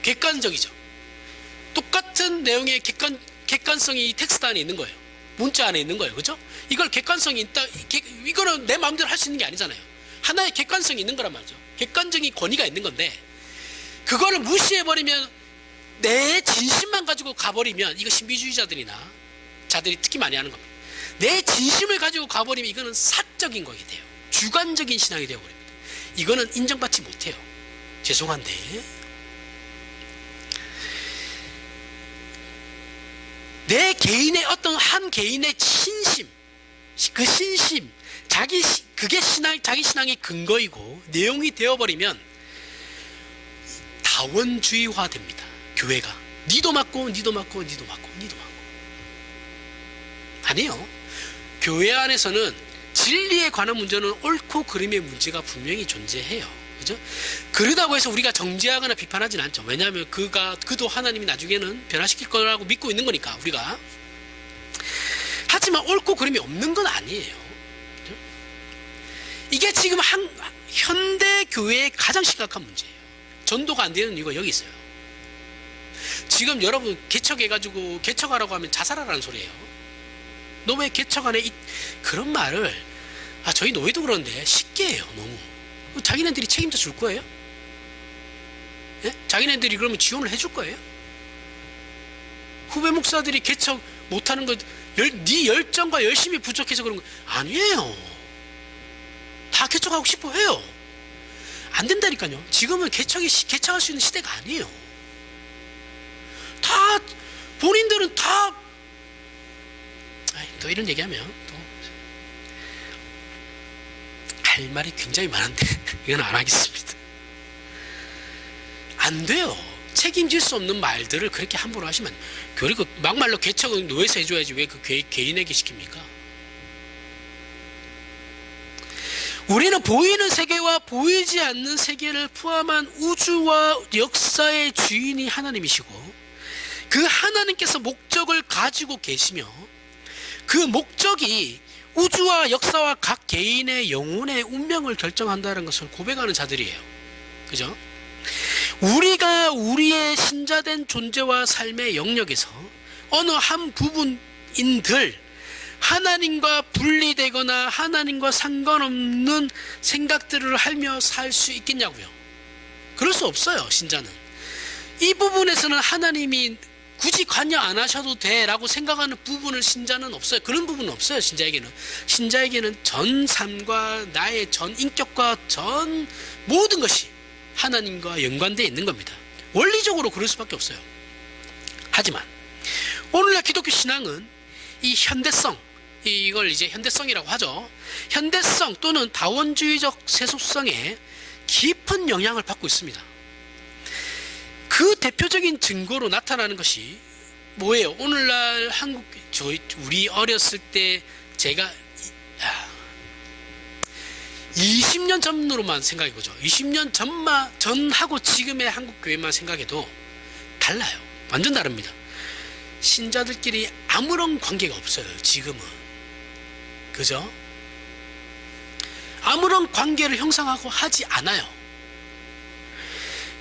객관적이죠. 똑같은 내용의 객관성이 이 텍스트 안에 있는 거예요. 문자 안에 있는 거예요. 그죠? 이걸 객관성이 있다, 이거는 내 마음대로 할 수 있는 게 아니잖아요. 하나의 객관성이 있는 거란 말이죠. 객관적인 권위가 있는 건데, 그거를 무시해버리면, 내 진심만 가지고 가버리면, 이거 신비주의자들이나 자들이 특히 많이 하는 겁니다. 내 진심을 가지고 가버리면 이거는 사적인 거게 돼요. 주관적인 신앙이 되어버립니다. 이거는 인정받지 못해요. 죄송한데. 내 개인의 어떤 한 개인의 신심, 그 신심, 그게 자기 신앙의 근거이고 내용이 되어버리면 다원주의화 됩니다. 교회가 니도 맞고 니도 맞고 니도 맞고 니도 맞고. 아니에요. 교회 안에서는 진리에 관한 문제는 옳고 그름의 문제가 분명히 존재해요. 그죠? 그러다고 해서 우리가 정죄하거나 비판하지는 않죠. 왜냐하면 그도 하나님이 나중에는 변화시킬 거라고 믿고 있는 거니까, 우리가. 하지만 옳고 그름이 없는 건 아니에요. 그죠? 이게 지금 현대 교회의 가장 심각한 문제예요. 전도가 안 되는 이유가 여기 있어요. 지금 여러분 개척해가지고 개척하라고 하면 자살하라는 소리예요. 너 왜 개척 안 해? 그런 말을 저희 노예도 그러는데 쉽게 해요. 너무. 자기네들이 책임져 줄 거예요? 예? 자기네들이 그러면 지원을 해줄 거예요? 후배 목사들이 개척 못하는 거 네 열정과 열심이 부족해서 그런 거 아니에요. 다 개척하고 싶어 해요. 안 된다니까요. 지금은 개척할 수 있는 시대가 아니에요. 다 본인들은 다 또 이런 얘기하면 또 할 말이 굉장히 많은데 이건 안 하겠습니다. 안 돼요. 책임질 수 없는 말들을 그렇게 함부로 하시면, 그리고 막말로 개척은 노예서 해줘야지 왜 그 개인에게 시킵니까? 우리는 보이는 세계와 보이지 않는 세계를 포함한 우주와 역사의 주인이 하나님이시고, 그 하나님께서 목적을 가지고 계시며, 그 목적이 우주와 역사와 각 개인의 영혼의 운명을 결정한다는 것을 고백하는 자들이에요. 그죠? 우리가 우리의 신자된 존재와 삶의 영역에서 어느 한 부분인들 하나님과 분리되거나 하나님과 상관없는 생각들을 하며 살 수 있겠냐고요. 그럴 수 없어요. 신자는 이 부분에서는 하나님이 굳이 관여 안 하셔도 돼 라고 생각하는 부분을 신자는 없어요. 그런 부분은 없어요. 신자에게는 전 삶과 나의 전 인격과 전 모든 것이 하나님과 연관되어 있는 겁니다. 원리적으로 그럴 수밖에 없어요. 하지만 오늘날 기독교 신앙은 이 현대성, 이걸 이제 현대성이라고 하죠. 현대성 또는 다원주의적 세속성에 깊은 영향을 받고 있습니다. 그 대표적인 증거로 나타나는 것이 뭐예요? 오늘날 우리 어렸을 때 제가 20년 전으로만 생각해보죠. 20년 전하고 지금의 한국교회만 생각해도 달라요. 완전 다릅니다. 신자들끼리 아무런 관계가 없어요. 지금은. 그죠? 아무런 관계를 형성하고 하지 않아요.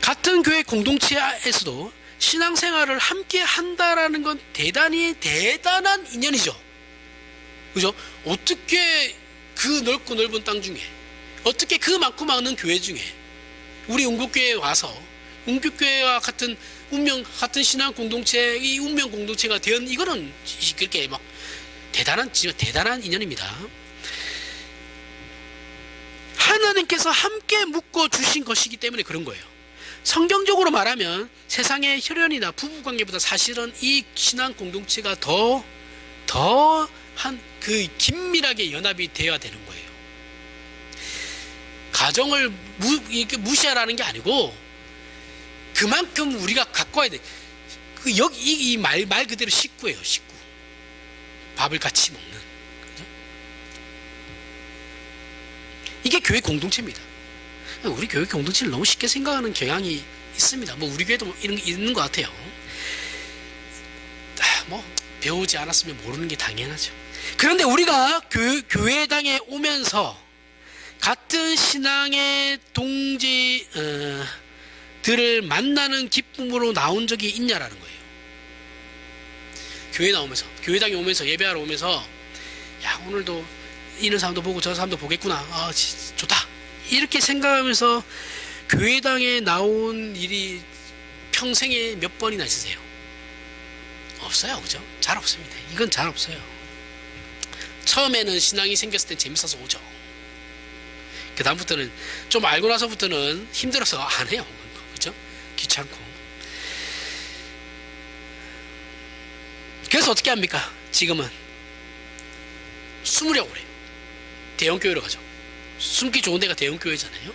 같은 교회 공동체에서도 신앙생활을 함께 한다라는 건 대단한 인연이죠. 그죠? 어떻게 그 넓고 넓은 땅 중에, 어떻게 그 많고 많은 교회 중에 우리 운국교회에 와서 운국교회와 같은 운명, 같은 신앙 공동체, 이 운명 공동체가 된, 이거는 그렇게 막 대단한 인연입니다. 하나님께서 함께 묶어 주신 것이기 때문에 그런 거예요. 성경적으로 말하면 세상의 혈연이나 부부관계보다 사실은 이 신앙 공동체가 그 긴밀하게 연합이 되어야 되는 거예요. 가정을 무시하라는 게 아니고 그만큼 우리가 갖고 와야 돼. 이 말 그대로 식구예요. 식구. 밥을 같이 먹는. 그죠? 이게 교회 공동체입니다. 우리 교회 공동체를 너무 쉽게 생각하는 경향이 있습니다. 뭐 우리 교회도 이런 게 있는 것 같아요. 뭐 배우지 않았으면 모르는 게 당연하죠. 그런데 우리가 교회당에 오면서 같은 신앙의 동지들을 만나는 기쁨으로 나온 적이 있냐라는 거예요. 교회당에 오면서 예배하러 오면서, 야, 오늘도 이런 사람도 보고 저 사람도 보겠구나. 아, 좋다. 이렇게 생각하면서 교회당에 나온 일이 평생에 몇 번이나 있으세요? 없어요. 그죠? 잘 없습니다. 이건 잘 없어요. 처음에는 신앙이 생겼을 때 재밌어서 오죠. 그 다음부터는 좀 알고 나서부터는 힘들어서 안 해요. 그죠? 귀찮고. 그래서 어떻게 합니까? 지금은 숨으려고 그래요. 대형교회로 가죠. 숨기 좋은 데가 대형교회잖아요.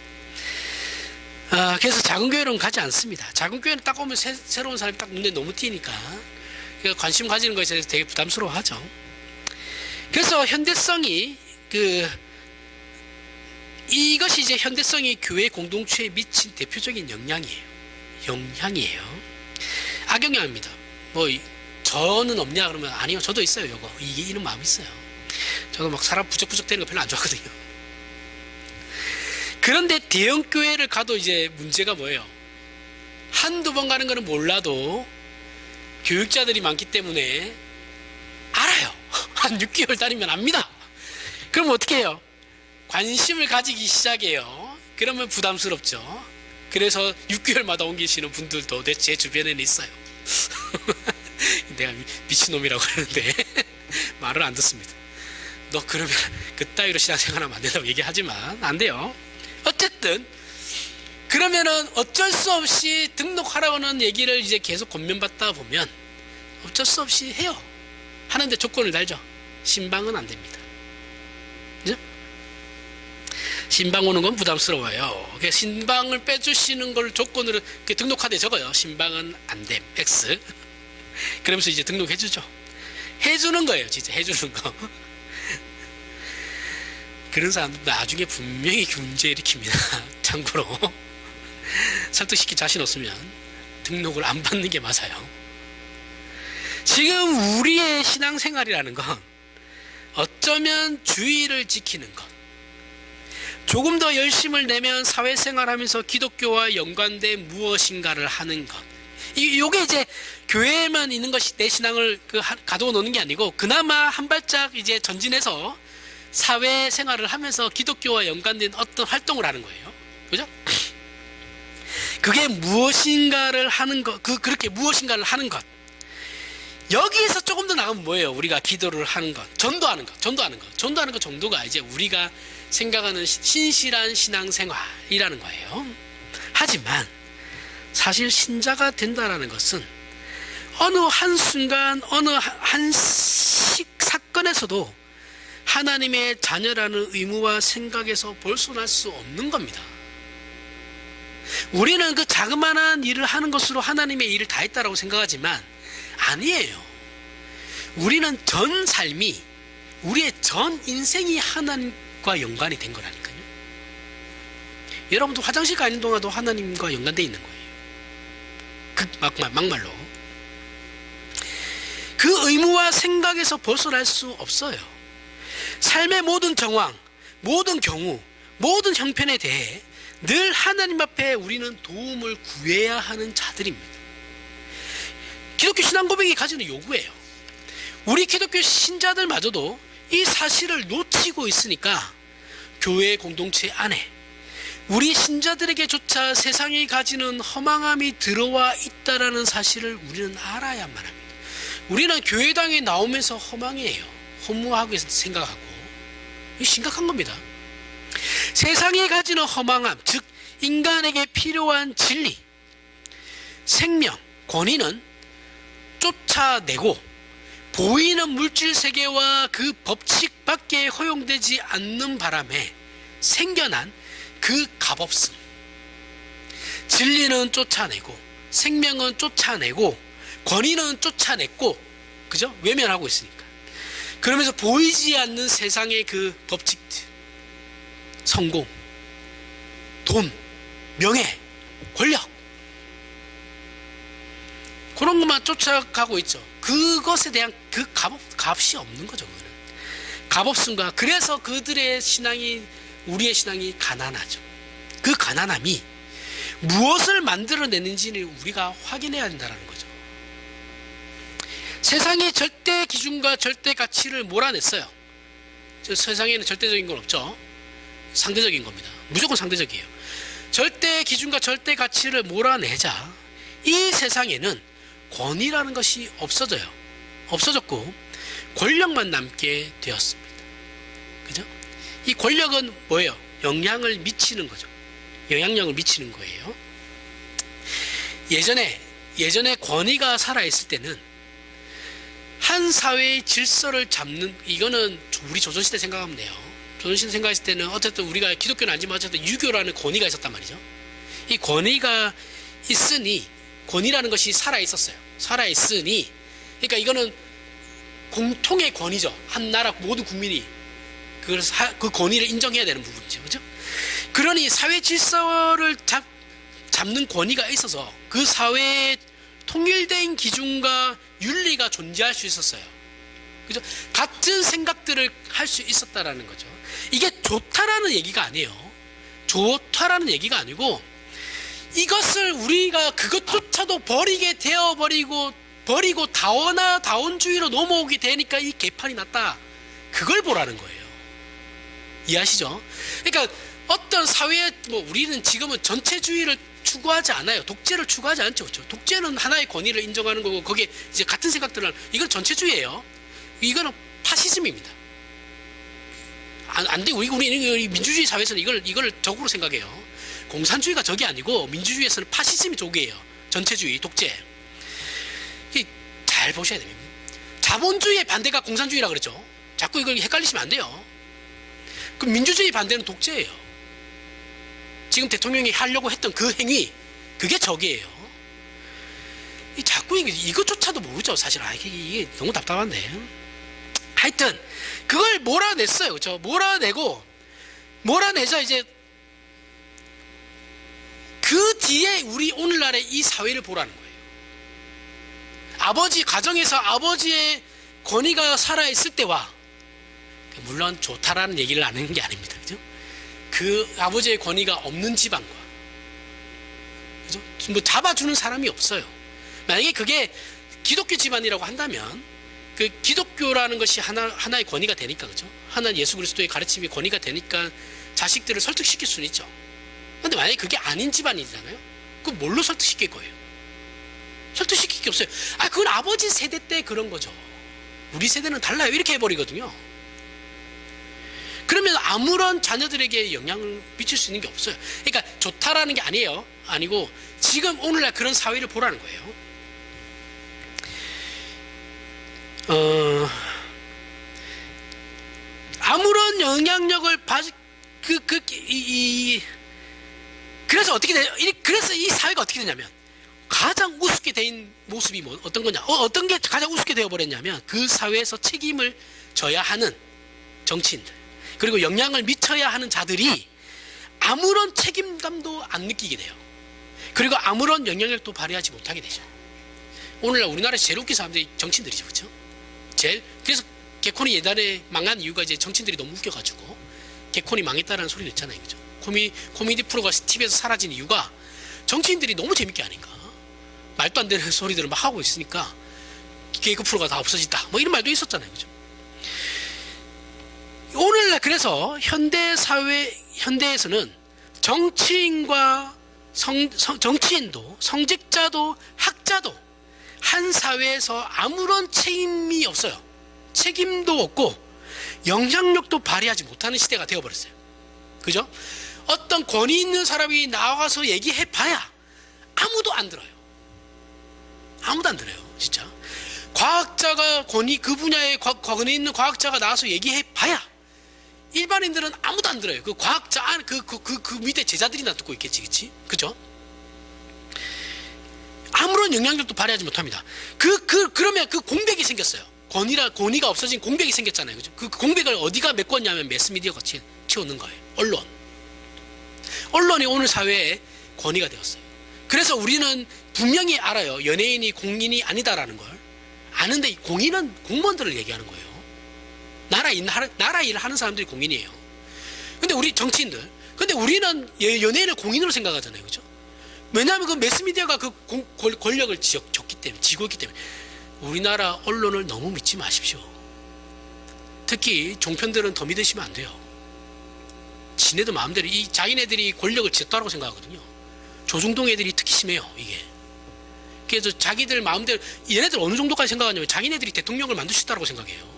그래서 작은 교회로는 가지 않습니다. 작은 교회는 딱 오면 새로운 사람이 딱 눈에 너무 띄니까 관심 가지는 것에 대해서 되게 부담스러워하죠. 그래서 현대성이 이것이 이제 현대성이 교회 공동체에 미친 대표적인 영향이에요. 악영향입니다. 뭐 저는 없냐 그러면 아니요, 저도 있어요. 이런 마음이 있어요. 저도 막 사람 부적부적 되는 거 별로 안 좋아하거든요. 그런데 대형교회를 가도 이제 문제가 뭐예요? 한두 번 가는 거는 몰라도 교육자들이 많기 때문에 알아요. 한 6개월 다니면 압니다. 그럼 어떻게 해요? 관심을 가지기 시작해요. 그러면 부담스럽죠. 그래서 6개월마다 옮기시는 분들도 제 주변에는 있어요. 내가 미친놈이라고 하는데 말을 안 듣습니다. 너 그러면 그따위로 신앙생활하면 안 된다고 얘기하지만 안 돼요. 어쨌든 그러면은 어쩔 수 없이 등록하라고는 얘기를 이제 계속 권면받다 보면 어쩔 수 없이 해요. 하는데 조건을 달죠. 신방은 안 됩니다. 그죠? 신방 오는 건 부담스러워요. 신방을 빼주시는 걸 조건으로 등록하되 적어요. 신방은 안 됨. X. 그러면서 이제 등록해주죠. 해주는 거예요. 진짜 해주는 거. 그런 사람들 나중에 분명히 문제 일으킵니다. 참고로 설득시킬 자신 없으면 등록을 안 받는 게 맞아요. 지금 우리의 신앙생활이라는 건 어쩌면 주의를 지키는 것, 조금 더 열심을 내면 사회생활하면서 기독교와 연관된 무엇인가를 하는 것, 요게 이제 교회에만 있는 것이 내 신앙을 가두어 놓는 게 아니고 그나마 한 발짝 이제 전진해서 사회생활을 하면서 기독교와 연관된 어떤 활동을 하는 거예요. 그죠? 그게 무엇인가를 하는 것, 그렇게 무엇인가를 하는 것. 여기에서 조금 더 나가면 뭐예요? 우리가 기도를 하는 것, 전도하는 것 정도가 이제 우리가 생각하는 신실한 신앙생활이라는 거예요. 하지만 사실 신자가 된다라는 것은 어느 한순간 어느 한 사건에서도 하나님의 자녀라는 의무와 생각에서 벗어날 수 없는 겁니다. 우리는 그 자그마한 일을 하는 것으로 하나님의 일을 다 했다라고 생각하지만 아니에요. 우리는 전 삶이, 우리의 전 인생이 하나님과 연관이 된 거라니까요. 여러분도 화장실 가는 동안도 하나님과 연관되어 있는 거예요. 막말로. 그 의무와 생각에서 벗어날 수 없어요. 삶의 모든 정황, 모든 경우, 모든 형편에 대해 늘 하나님 앞에 우리는 도움을 구해야 하는 자들입니다. 기독교 신앙 고백이 가지는 요구예요. 우리 기독교 신자들마저도 이 사실을 놓치고 있으니까 교회 공동체 안에 우리 신자들에게조차 세상이 가지는 허망함이 들어와 있다라는 사실을 우리는 알아야만 합니다. 우리는 교회당에 나오면서 허망해요. 허무하게 생각하고. 이게 심각한 겁니다. 세상이 가지는 허망함, 즉 인간에게 필요한 진리, 생명, 권위는 쫓아내고 보이는 물질 세계와 그 법칙 밖에 허용되지 않는 바람에 생겨난 그 값없음. 진리는 쫓아내고 생명은 쫓아내고 권위는 쫓아냈고, 그죠? 외면하고 있으니까. 그러면서 보이지 않는 세상의 그 법칙들, 성공, 돈, 명예, 권력, 그런 것만 쫓아가고 있죠. 그것에 대한 그 값이 없는 거죠. 그거는. 값없음과, 그래서 그들의 신앙이, 우리의 신앙이 가난하죠. 그 가난함이 무엇을 만들어내는지를 우리가 확인해야 된다는 거죠. 세상의 절대 기준과 절대 가치를 몰아냈어요. 세상에는 절대적인 건 없죠. 상대적인 겁니다. 무조건 상대적이에요. 절대 기준과 절대 가치를 몰아내자 이 세상에는 권위라는 것이 없어졌고 권력만 남게 되었습니다. 그죠? 이 권력은 뭐예요? 영향을 미치는 거죠. 영향력을 미치는 거예요. 예전에 권위가 살아있을 때는 한 사회의 질서를 잡는, 이거는 우리 조선시대 생각하면 돼요. 조선시대 생각했을 때는 어쨌든 우리가 기독교는 아니지만 어쨌든 유교라는 권위가 있었단 말이죠. 이 권위가 있으니, 권위라는 것이 살아있었어요. 살아있으니, 그러니까 이거는 공통의 권위죠. 한 나라 모든 국민이 그 권위를 인정해야 되는 부분이죠. 그죠? 그러니 사회 질서를 잡는 권위가 있어서 그 사회에 통일된 기준과 윤리가 존재할 수 있었어요. 그죠? 같은 생각들을 할 수 있었다라는 거죠. 이게 좋다라는 얘기가 아니에요. 좋다라는 얘기가 아니고, 이것을 우리가 그것조차도 버리고 다원주의로 넘어오게 되니까 이 개판이 났다. 그걸 보라는 거예요. 이해하시죠? 그러니까 어떤 사회에, 우리는 지금은 전체주의를 추구하지 않아요. 독재를 추구하지 않죠. 그렇죠? 독재는 하나의 권위를 인정하는 거고, 거기에 이제 같은 생각들을, 이건 전체주의예요. 이거는 파시즘입니다. 안 돼. 우리 민주주의 사회에서는 이걸 적으로 생각해요. 공산주의가 적이 아니고 민주주의에서는 파시즘이 적이에요. 전체주의, 독재. 잘 보셔야 됩니다. 자본주의의 반대가 공산주의라 그랬죠. 자꾸 이걸 헷갈리시면 안 돼요. 그럼 민주주의 반대는 독재예요. 지금 대통령이 하려고 했던 그 행위, 그게 적이에요. 자꾸 이것조차도 모르죠. 사실 이게 너무 답답한데. 하여튼 그걸 몰아냈어요. 그렇죠? 몰아내고 몰아내자. 이제 그 뒤에 우리 오늘날의 이 사회를 보라는 거예요. 아버지 가정에서 아버지의 권위가 살아있을 때와, 물론 좋다라는 얘기를 안 하는 게 아닙니다. 그죠? 그 아버지의 권위가 없는 집안과, 그죠? 뭐 잡아주는 사람이 없어요. 만약에 그게 기독교 집안이라고 한다면, 그 기독교라는 것이 하나의 권위가 되니까, 그죠? 하나 예수 그리스도의 가르침이 권위가 되니까 자식들을 설득시킬 수는 있죠. 근데 만약에 그게 아닌 집안이잖아요? 그럼 뭘로 설득시킬 거예요? 설득시킬 게 없어요. 그건 아버지 세대 때 그런 거죠. 우리 세대는 달라요. 이렇게 해버리거든요. 그러면 아무런 자녀들에게 영향을 미칠 수 있는 게 없어요. 그러니까 좋다라는 게 아니고 지금 오늘날 그런 사회를 보라는 거예요. 아무런 영향력을 그래서 어떻게 돼요? 그래서 이 사회가 어떻게 되냐면, 가장 우습게 된 모습이 어떤 거냐? 어떤 게 가장 우습게 되어버렸냐면, 그 사회에서 책임을 져야 하는 정치인들, 그리고 영향을 미쳐야 하는 자들이 아무런 책임감도 안 느끼게 돼요. 그리고 아무런 영향력도 발휘하지 못하게 되죠. 오늘날 우리나라에서 제일 웃긴 사람들이 정치인들이죠. 그렇죠? 그래서 개콘이 예전에 망한 이유가 이제 정치인들이 너무 웃겨가지고 개콘이 망했다라는 소리를 냈잖아요. 그죠? 코미디 프로가 TV에서 사라진 이유가 정치인들이 너무 재밌게 하니까, 말도 안 되는 소리들을 막 하고 있으니까 개그 프로가 다 없어진다, 뭐 이런 말도 있었잖아요. 그죠? 오늘날 그래서 현대에서는 정치인과 정치인도, 성직자도, 학자도 한 사회에서 아무런 책임이 없어요. 책임도 없고 영향력도 발휘하지 못하는 시대가 되어버렸어요. 그죠? 어떤 권위 있는 사람이 나와서 얘기해봐야 아무도 안 들어요. 아무도 안 들어요. 진짜. 과학자가 그 분야에 권위 있는 과학자가 나와서 얘기해봐야 일반인들은 아무도 안 들어요. 그 과학자, 그 밑에 제자들이나 듣고 있겠지, 그치? 그죠? 아무런 영향력도 발휘하지 못합니다. 그러면 그 공백이 생겼어요. 권위가 없어진 공백이 생겼잖아요. 그죠? 그 공백을 어디가 메꿨냐면 매스미디어가 채우는 거예요. 언론이 오늘 사회에 권위가 되었어요. 그래서 우리는 분명히 알아요. 연예인이 공인이 아니다라는 걸. 아는데 공인은 공무원들을 얘기하는 거예요. 나라 일 하는 사람들이 공인이에요. 근데 우리 정치인들, 근데 우리는 연예인을 공인으로 생각하잖아요. 그죠? 왜냐하면 그 매스미디어가 그 권력을 지고 있기 때문에. 우리나라 언론을 너무 믿지 마십시오. 특히 종편들은 더 믿으시면 안 돼요. 지네들 마음대로 자기네들이 권력을 쥐었다고 생각하거든요. 조중동 애들이 특히 심해요. 이게. 그래서 자기들 마음대로, 얘네들 어느 정도까지 생각하냐면 자기네들이 대통령을 만들 수 있다고 생각해요.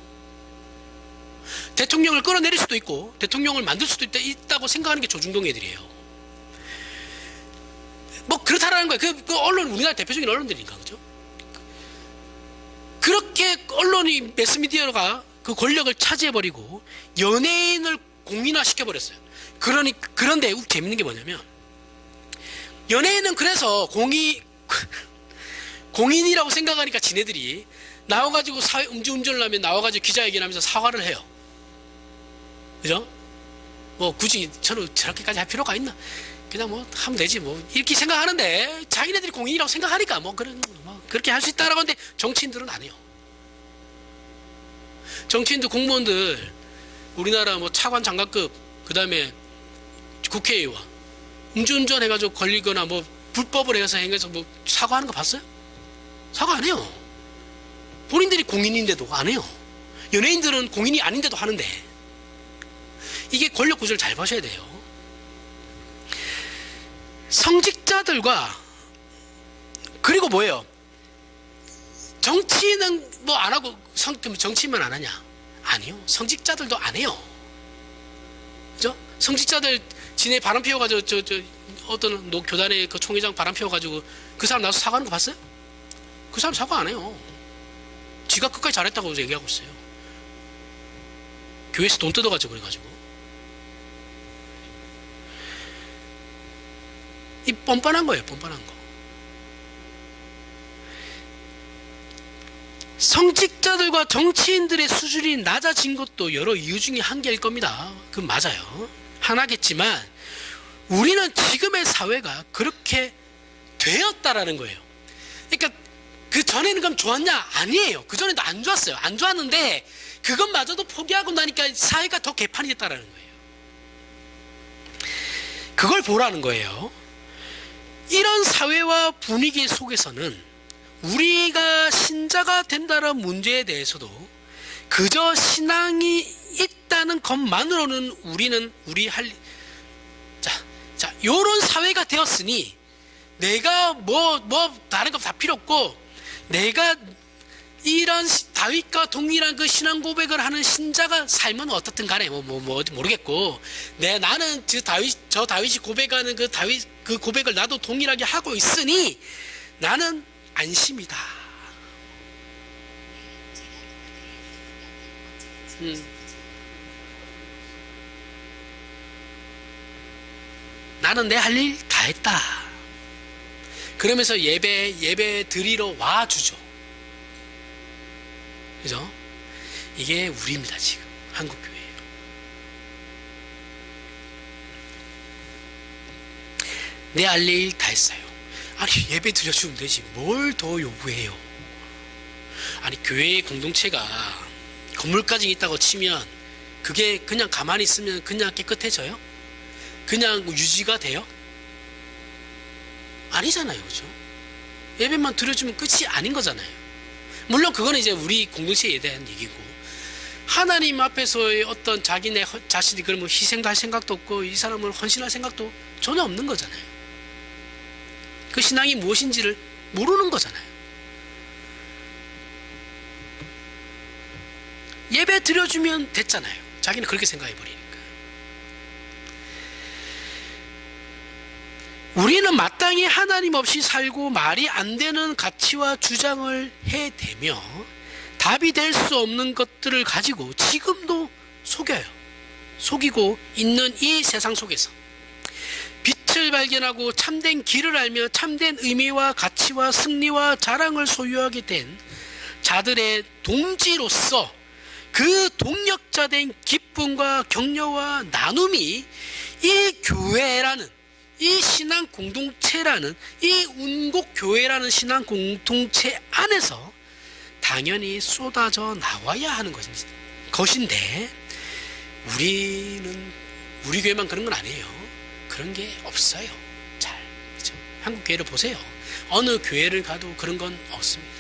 대통령을 끌어내릴 수도 있고 대통령을 만들 수도 있다고 생각하는 게 조중동 애들이에요. 뭐 그렇다라는 거예요. 그 언론, 우리나라 대표적인 언론들이니까. 그죠? 그렇게 언론이, 매스미디어가 그 권력을 차지해버리고 연예인을 공인화시켜버렸어요. 그런데 재밌는 게 뭐냐면, 연예인은 그래서 공인이라고 생각하니까 지네들이 나와가지고 음주운전을 하면 나와가지고 기자회견하면서 사과를 해요. 그죠? 뭐 굳이 저렇게까지 할 필요가 있나? 그냥 뭐 하면 되지 뭐 이렇게 생각하는데, 자기네들이 공인이라고 생각하니까 그렇게 할 수 있다라고 하는데, 정치인들은 안 해요. 정치인들, 공무원들, 우리나라 뭐 차관 장관급, 그 다음에 국회의원, 음주운전 해가지고 걸리거나 뭐 불법을 해서 뭐 사과하는 거 봤어요? 사과 안 해요. 본인들이 공인인데도 안 해요. 연예인들은 공인이 아닌데도 하는데, 이게 권력 구조를 잘 보셔야 돼요. 성직자들과, 그리고 뭐예요? 정치는 뭐 안 하고 정치만 안 하냐? 아니요. 성직자들도 안 해요. 그죠? 성직자들 지네 바람 피워가지고 어떤 교단의 그 총회장 바람 피워가지고 그 사람 나와서 사과하는 거 봤어요? 그 사람 사과 안 해요. 지가 끝까지 잘했다고 얘기하고 있어요. 교회에서 돈 뜯어가지고 그래가지고. 이 뻔뻔한 거예요. 뻔뻔한 거. 성직자들과 정치인들의 수준이 낮아진 것도 여러 이유 중에 한 개일 겁니다. 그건 맞아요. 하나겠지만 우리는 지금의 사회가 그렇게 되었다라는 거예요. 그러니까 그 전에는 그럼 좋았냐? 아니에요. 그 전에도 안 좋았어요. 안 좋았는데 그것마저도 포기하고 나니까 사회가 더 개판이 됐다라는 거예요. 그걸 보라는 거예요. 이런 사회와 분위기 속에서는 우리가 신자가 된다는 문제에 대해서도 그저 신앙이 있다는 것만으로는 우리는 요런 사회가 되었으니 내가 다른 거 다 필요 없고 내가 이런 다윗과 동일한 그 신앙 고백을 하는 신자가 살면 어떻든 간에 모르겠고 나는 저 다윗이 고백하는 그 고백을 나도 동일하게 하고 있으니 나는 안심이다. 나는 내 할 일 다 했다. 그러면서 예배 드리러 와주죠. 그죠? 이게 우리입니다. 지금 한국교회예요. 내 할 일 다 했어요. 아니 예배 드려주면 되지 뭘 더 요구해요. 아니 교회의 공동체가 건물까지 있다고 치면 그게 그냥 가만히 있으면 그냥 깨끗해져요? 그냥 유지가 돼요? 아니잖아요. 그죠? 예배만 드려주면 끝이 아닌 거잖아요. 물론 그거는 이제 우리 공동체에 대한 얘기고 하나님 앞에서의 어떤 자신이 그러면 희생도 할 생각도 없고 이 사람을 헌신할 생각도 전혀 없는 거잖아요. 그 신앙이 무엇인지를 모르는 거잖아요. 예배 드려주면 됐잖아요. 자기는 그렇게 생각해버리니까. 우리는 마땅히 하나님 없이 살고 말이 안 되는 가치와 주장을 해대며 답이 될 수 없는 것들을 가지고 지금도 속이고 있는 이 세상 속에서 빛을 발견하고 참된 길을 알며 참된 의미와 가치와 승리와 자랑을 소유하게 된 자들의 동지로서 그 동력자된 기쁨과 격려와 나눔이 이 교회라는 이 신앙 공동체라는 이 운곡교회라는 신앙 공동체 안에서 당연히 쏟아져 나와야 하는 것인데 우리 교회만 그런 건 아니에요. 그런 게 없어요. 그렇죠? 한국 교회를 보세요. 어느 교회를 가도 그런 건 없습니다.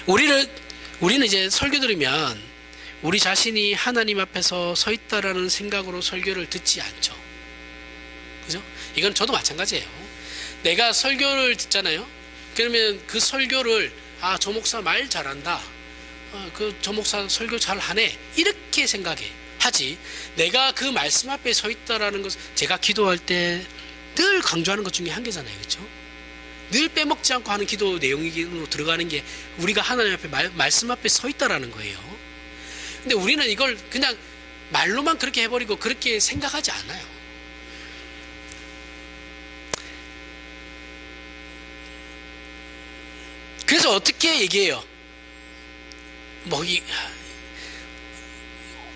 우리는 이제 설교 들으면 우리 자신이 하나님 앞에서 서 있다라는 생각으로 설교를 듣지 않죠. 그죠? 이건 저도 마찬가지예요. 내가 설교를 듣잖아요. 그러면 그 설교를 저 목사 말 잘한다. 저 목사 설교 잘하네. 이렇게 생각해. 하지. 내가 그 말씀 앞에 서 있다라는 것, 제가 기도할 때 늘 강조하는 것 중에 한 개잖아요. 그렇죠? 늘 빼먹지 않고 하는 기도 내용으로 들어가는 게 우리가 하나님 앞에 말씀 앞에 서 있다라는 거예요. 근데 우리는 이걸 그냥 말로만 그렇게 해버리고 그렇게 생각하지 않아요. 그래서 어떻게 얘기해요?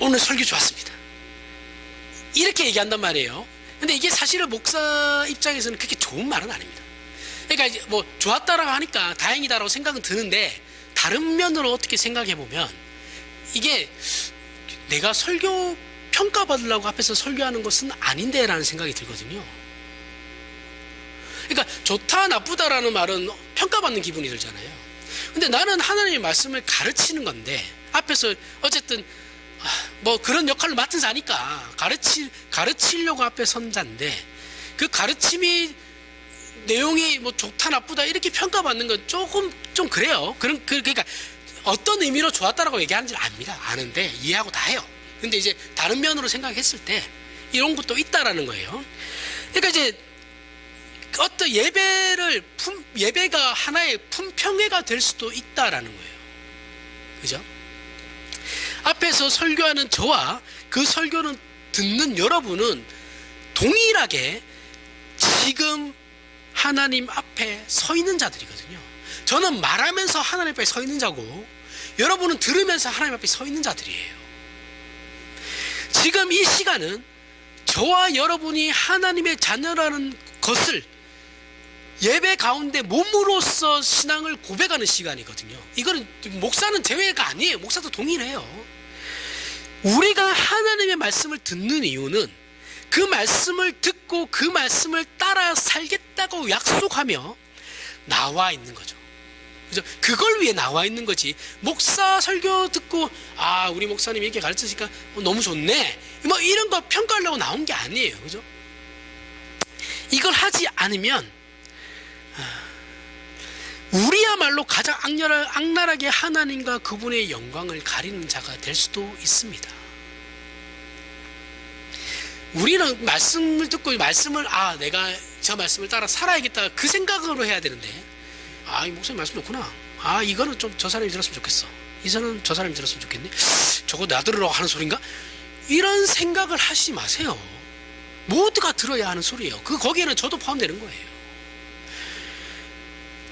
오늘 설교 좋았습니다. 이렇게 얘기한단 말이에요. 근데 이게 사실은 목사 입장에서는 그렇게 좋은 말은 아닙니다. 그러니까 이제 좋았다라고 하니까 다행이다라고 생각은 드는데 다른 면으로 어떻게 생각해 보면 이게 내가 설교 평가받으려고 앞에서 설교하는 것은 아닌데라는 생각이 들거든요. 그러니까 좋다 나쁘다라는 말은 평가받는 기분이 들잖아요. 근데 나는 하나님의 말씀을 가르치는 건데 앞에서 어쨌든 그런 역할을 맡은 자니까 가르치려고 앞에 선 자인데 그 가르침이 내용이 좋다 나쁘다 이렇게 평가받는 건 조금 좀 그래요. 그러니까 어떤 의미로 좋았다라고 얘기하는지 아는데 이해하고 다 해요. 근데 이제 다른 면으로 생각했을 때 이런 것도 있다라는 거예요. 그러니까 이제 어떤 예배가 하나의 품평회가 될 수도 있다라는 거예요. 그죠? 앞에서 설교하는 저와 그 설교는 듣는 여러분은 동일하게 지금 하나님 앞에 서 있는 자들이거든요. 저는 말하면서 하나님 앞에 서 있는 자고 여러분은 들으면서 하나님 앞에 서 있는 자들이에요. 지금 이 시간은 저와 여러분이 하나님의 자녀라는 것을 예배 가운데 몸으로써 신앙을 고백하는 시간이거든요. 이거는 목사는 제외가 아니에요. 목사도 동일해요. 우리가 하나님의 말씀을 듣는 이유는 그 말씀을 듣고 그 말씀을 따라 살겠다고 약속하며 나와 있는 거죠. 그죠? 그걸 위해 나와 있는 거지. 목사 설교 듣고 우리 목사님이 이렇게 가르치니까 너무 좋네, 뭐 이런 거 평가하려고 나온 게 아니에요. 그죠? 이걸 하지 않으면 우리야말로 가장 악랄하게 하나님과 그분의 영광을 가리는 자가 될 수도 있습니다. 우리는 말씀을 듣고 말씀을 내가 저 말씀을 따라 살아야겠다 그 생각으로 해야 되는데 이 목사님 말씀 좋구나, 이거는 좀 저 사람이 들었으면 좋겠어, 이 사람은 저 사람이 들었으면 좋겠네, 저거 나 들으라고 하는 소린가, 이런 생각을 하시지 마세요. 모두가 들어야 하는 소리예요. 거기에는 저도 포함되는 거예요.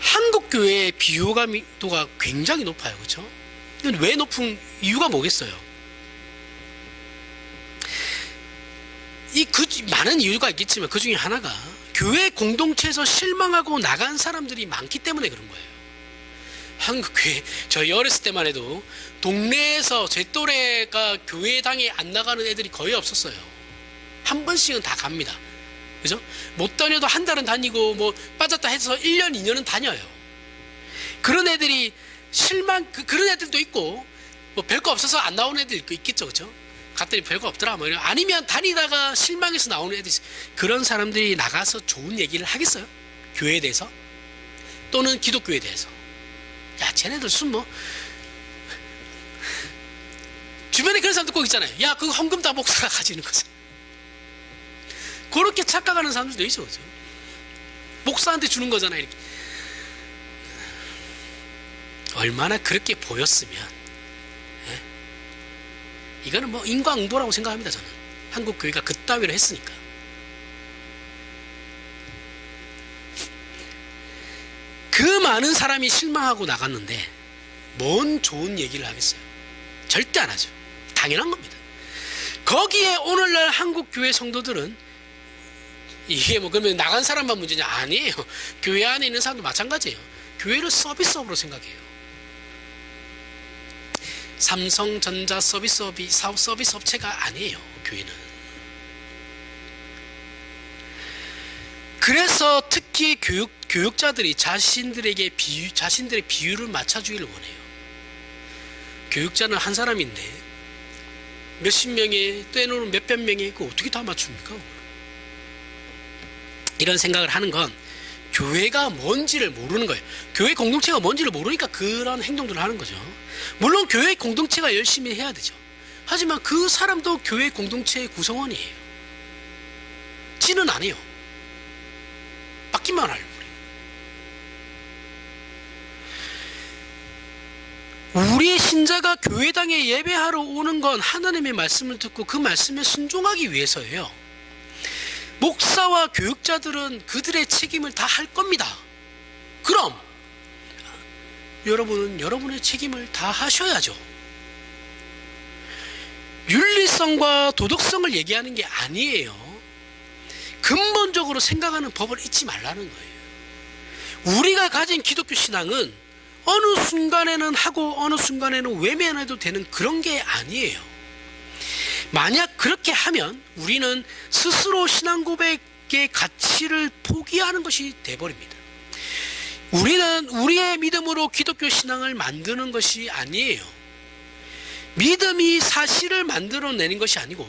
한국 교회의 비호감도가 굉장히 높아요. 그렇죠? 왜 높은 이유가 뭐겠어요? 많은 이유가 있겠지만 그 중에 하나가 교회 공동체에서 실망하고 나간 사람들이 많기 때문에 그런 거예요. 한국 교회, 저희 어렸을 때만 해도 동네에서 제 또래가 교회당에 안 나가는 애들이 거의 없었어요. 한 번씩은 다 갑니다. 그죠? 못 다녀도 한 달은 다니고 뭐 빠졌다 해서 1년 2년은 다녀요. 그런 애들이 그런 애들도 있고 뭐 별거 없어서 안 나오는 애들 있겠죠. 그죠? 갔더니 별거 없더라 뭐 아니면 다니다가 실망해서 나오는 애들 있어요. 그런 사람들이 나가서 좋은 얘기를 하겠어요? 교회에 대해서? 또는 기독교에 대해서? 쟤네들 주변에 그런 사람들 꼭 있잖아요. 그거 헌금 다 목사가 가지는 거죠. 그렇게 착각하는 사람들도 있어. 그렇죠? 목사한테 주는 거잖아 이렇게. 얼마나 그렇게 보였으면, 이거는 뭐 인과응보라고 생각합니다. 저는 한국 교회가 그따위로 했으니까. 그 많은 사람이 실망하고 나갔는데 뭔 좋은 얘기를 하겠어요? 절대 안 하죠. 당연한 겁니다. 거기에 오늘날 한국 교회 성도들은 이게 그러면 나간 사람만 문제냐? 아니에요. 교회 안에 있는 사람도 마찬가지예요. 교회를 서비스업으로 생각해요. 삼성전자 서비스 업체가 아니에요. 교회는. 그래서 특히 교육자들이 자신들의 비율을 맞춰주기를 원해요. 교육자는 한 사람인데 몇십 명에 때로는 몇백 명에 그거 어떻게 다 맞춥니까? 이런 생각을 하는 건 교회가 뭔지를 모르는 거예요. 교회 공동체가 뭔지를 모르니까 그런 행동들을 하는 거죠. 물론 교회 공동체가 열심히 해야 되죠. 하지만 그 사람도 교회 공동체의 구성원이에요. 지는 안 해요. 받기만 하려고 그래요. 우리의 신자가 교회당에 예배하러 오는 건 하나님의 말씀을 듣고 그 말씀에 순종하기 위해서예요. 목사와 교육자들은 그들의 책임을 다 할 겁니다. 그럼 여러분은 여러분의 책임을 다 하셔야죠. 윤리성과 도덕성을 얘기하는 게 아니에요. 근본적으로 생각하는 법을 잊지 말라는 거예요. 우리가 가진 기독교 신앙은 어느 순간에는 하고 어느 순간에는 외면해도 되는 그런 게 아니에요. 만약 그렇게 하면 우리는 스스로 신앙 고백의 가치를 포기하는 것이 돼버립니다. 우리는 우리의 믿음으로 기독교 신앙을 만드는 것이 아니에요. 믿음이 사실을 만들어내는 것이 아니고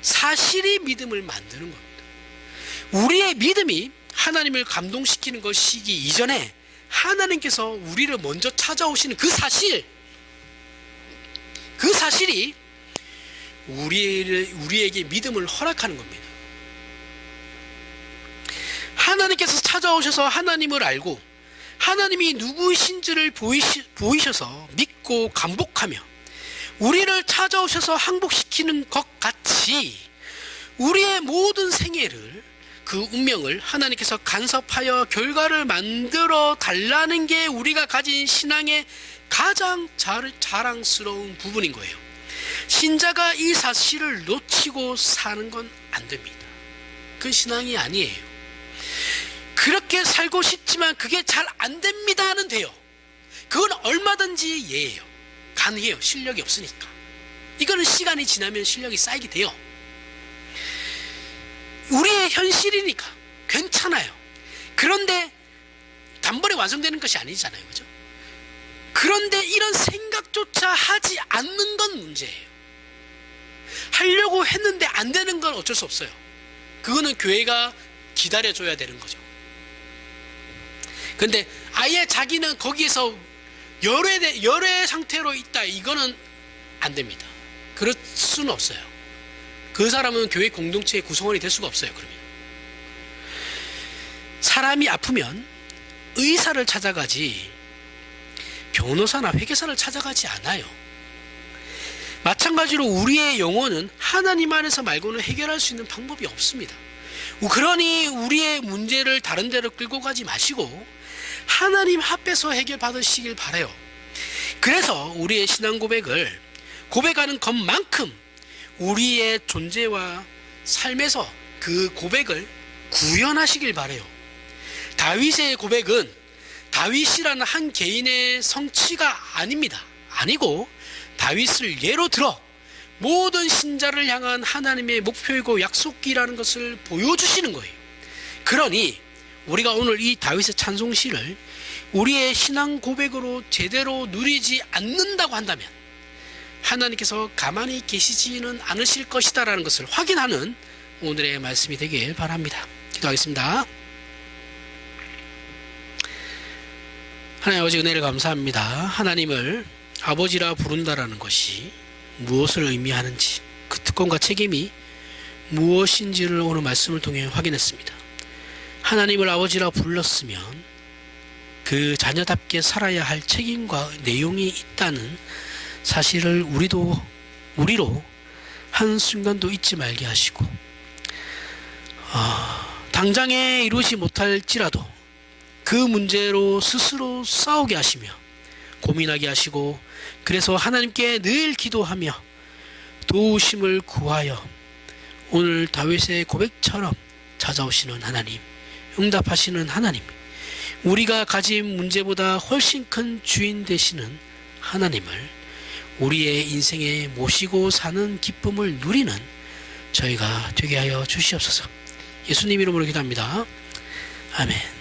사실이 믿음을 만드는 겁니다. 우리의 믿음이 하나님을 감동시키는 것이기 이전에 하나님께서 우리를 먼저 찾아오시는 그 사실이 우리에게 믿음을 허락하는 겁니다. 하나님께서 찾아오셔서 하나님을 알고 하나님이 누구이신지를 보이셔서 믿고 감복하며 우리를 찾아오셔서 항복시키는 것 같이 우리의 모든 생애를 그 운명을 하나님께서 간섭하여 결과를 만들어 달라는 게 우리가 가진 신앙의 가장 자랑스러운 부분인 거예요. 신자가 이 사실을 놓치고 사는 건 안 됩니다. 그 신앙이 아니에요. 그렇게 살고 싶지만 그게 잘 안 됩니다는 돼요. 그건 얼마든지 예예요. 가능해요. 실력이 없으니까. 이거는 시간이 지나면 실력이 쌓이게 돼요. 우리의 현실이니까 괜찮아요. 그런데 단번에 완성되는 것이 아니잖아요. 그죠? 그런데 이런 생각조차 하지 않는 건 문제예요. 하려고 했는데 안 되는 건 어쩔 수 없어요. 그거는 교회가 기다려줘야 되는 거죠. 근데 아예 자기는 거기에서 열애 상태로 있다, 이거는 안 됩니다. 그럴 수는 없어요. 그 사람은 교회 공동체의 구성원이 될 수가 없어요. 그러면 사람이 아프면 의사를 찾아가지 변호사나 회계사를 찾아가지 않아요. 마찬가지로 우리의 영혼은 하나님 안에서 말고는 해결할 수 있는 방법이 없습니다. 그러니 우리의 문제를 다른 데로 끌고 가지 마시고 하나님 앞에서 해결받으시길 바라요. 그래서 우리의 신앙 고백을 고백하는 것만큼 우리의 존재와 삶에서 그 고백을 구현하시길 바라요. 다윗의 고백은 다윗이라는 한 개인의 성취가 아닙니다. 아니고 다윗을 예로 들어 모든 신자를 향한 하나님의 목표이고 약속이라는 것을 보여주시는 거예요. 그러니 우리가 오늘 이 다윗의 찬송시를 우리의 신앙 고백으로 제대로 누리지 않는다고 한다면 하나님께서 가만히 계시지는 않으실 것이다라는 것을 확인하는 오늘의 말씀이 되길 바랍니다. 기도하겠습니다. 하나님 아버지, 은혜를 감사합니다. 하나님을 아버지라 부른다라는 것이 무엇을 의미하는지, 그 특권과 책임이 무엇인지를 오늘 말씀을 통해 확인했습니다. 하나님을 아버지라 불렀으면 그 자녀답게 살아야 할 책임과 내용이 있다는 사실을 우리로 한순간도 잊지 말게 하시고, 당장에 이루지 못할지라도 그 문제로 스스로 싸우게 하시며 고민하게 하시고, 그래서 하나님께 늘 기도하며 도우심을 구하여 오늘 다윗의 고백처럼 찾아오시는 하나님, 응답하시는 하나님, 우리가 가진 문제보다 훨씬 큰 주인 되시는 하나님을 우리의 인생에 모시고 사는 기쁨을 누리는 저희가 되게 하여 주시옵소서. 예수님 이름으로 기도합니다. 아멘.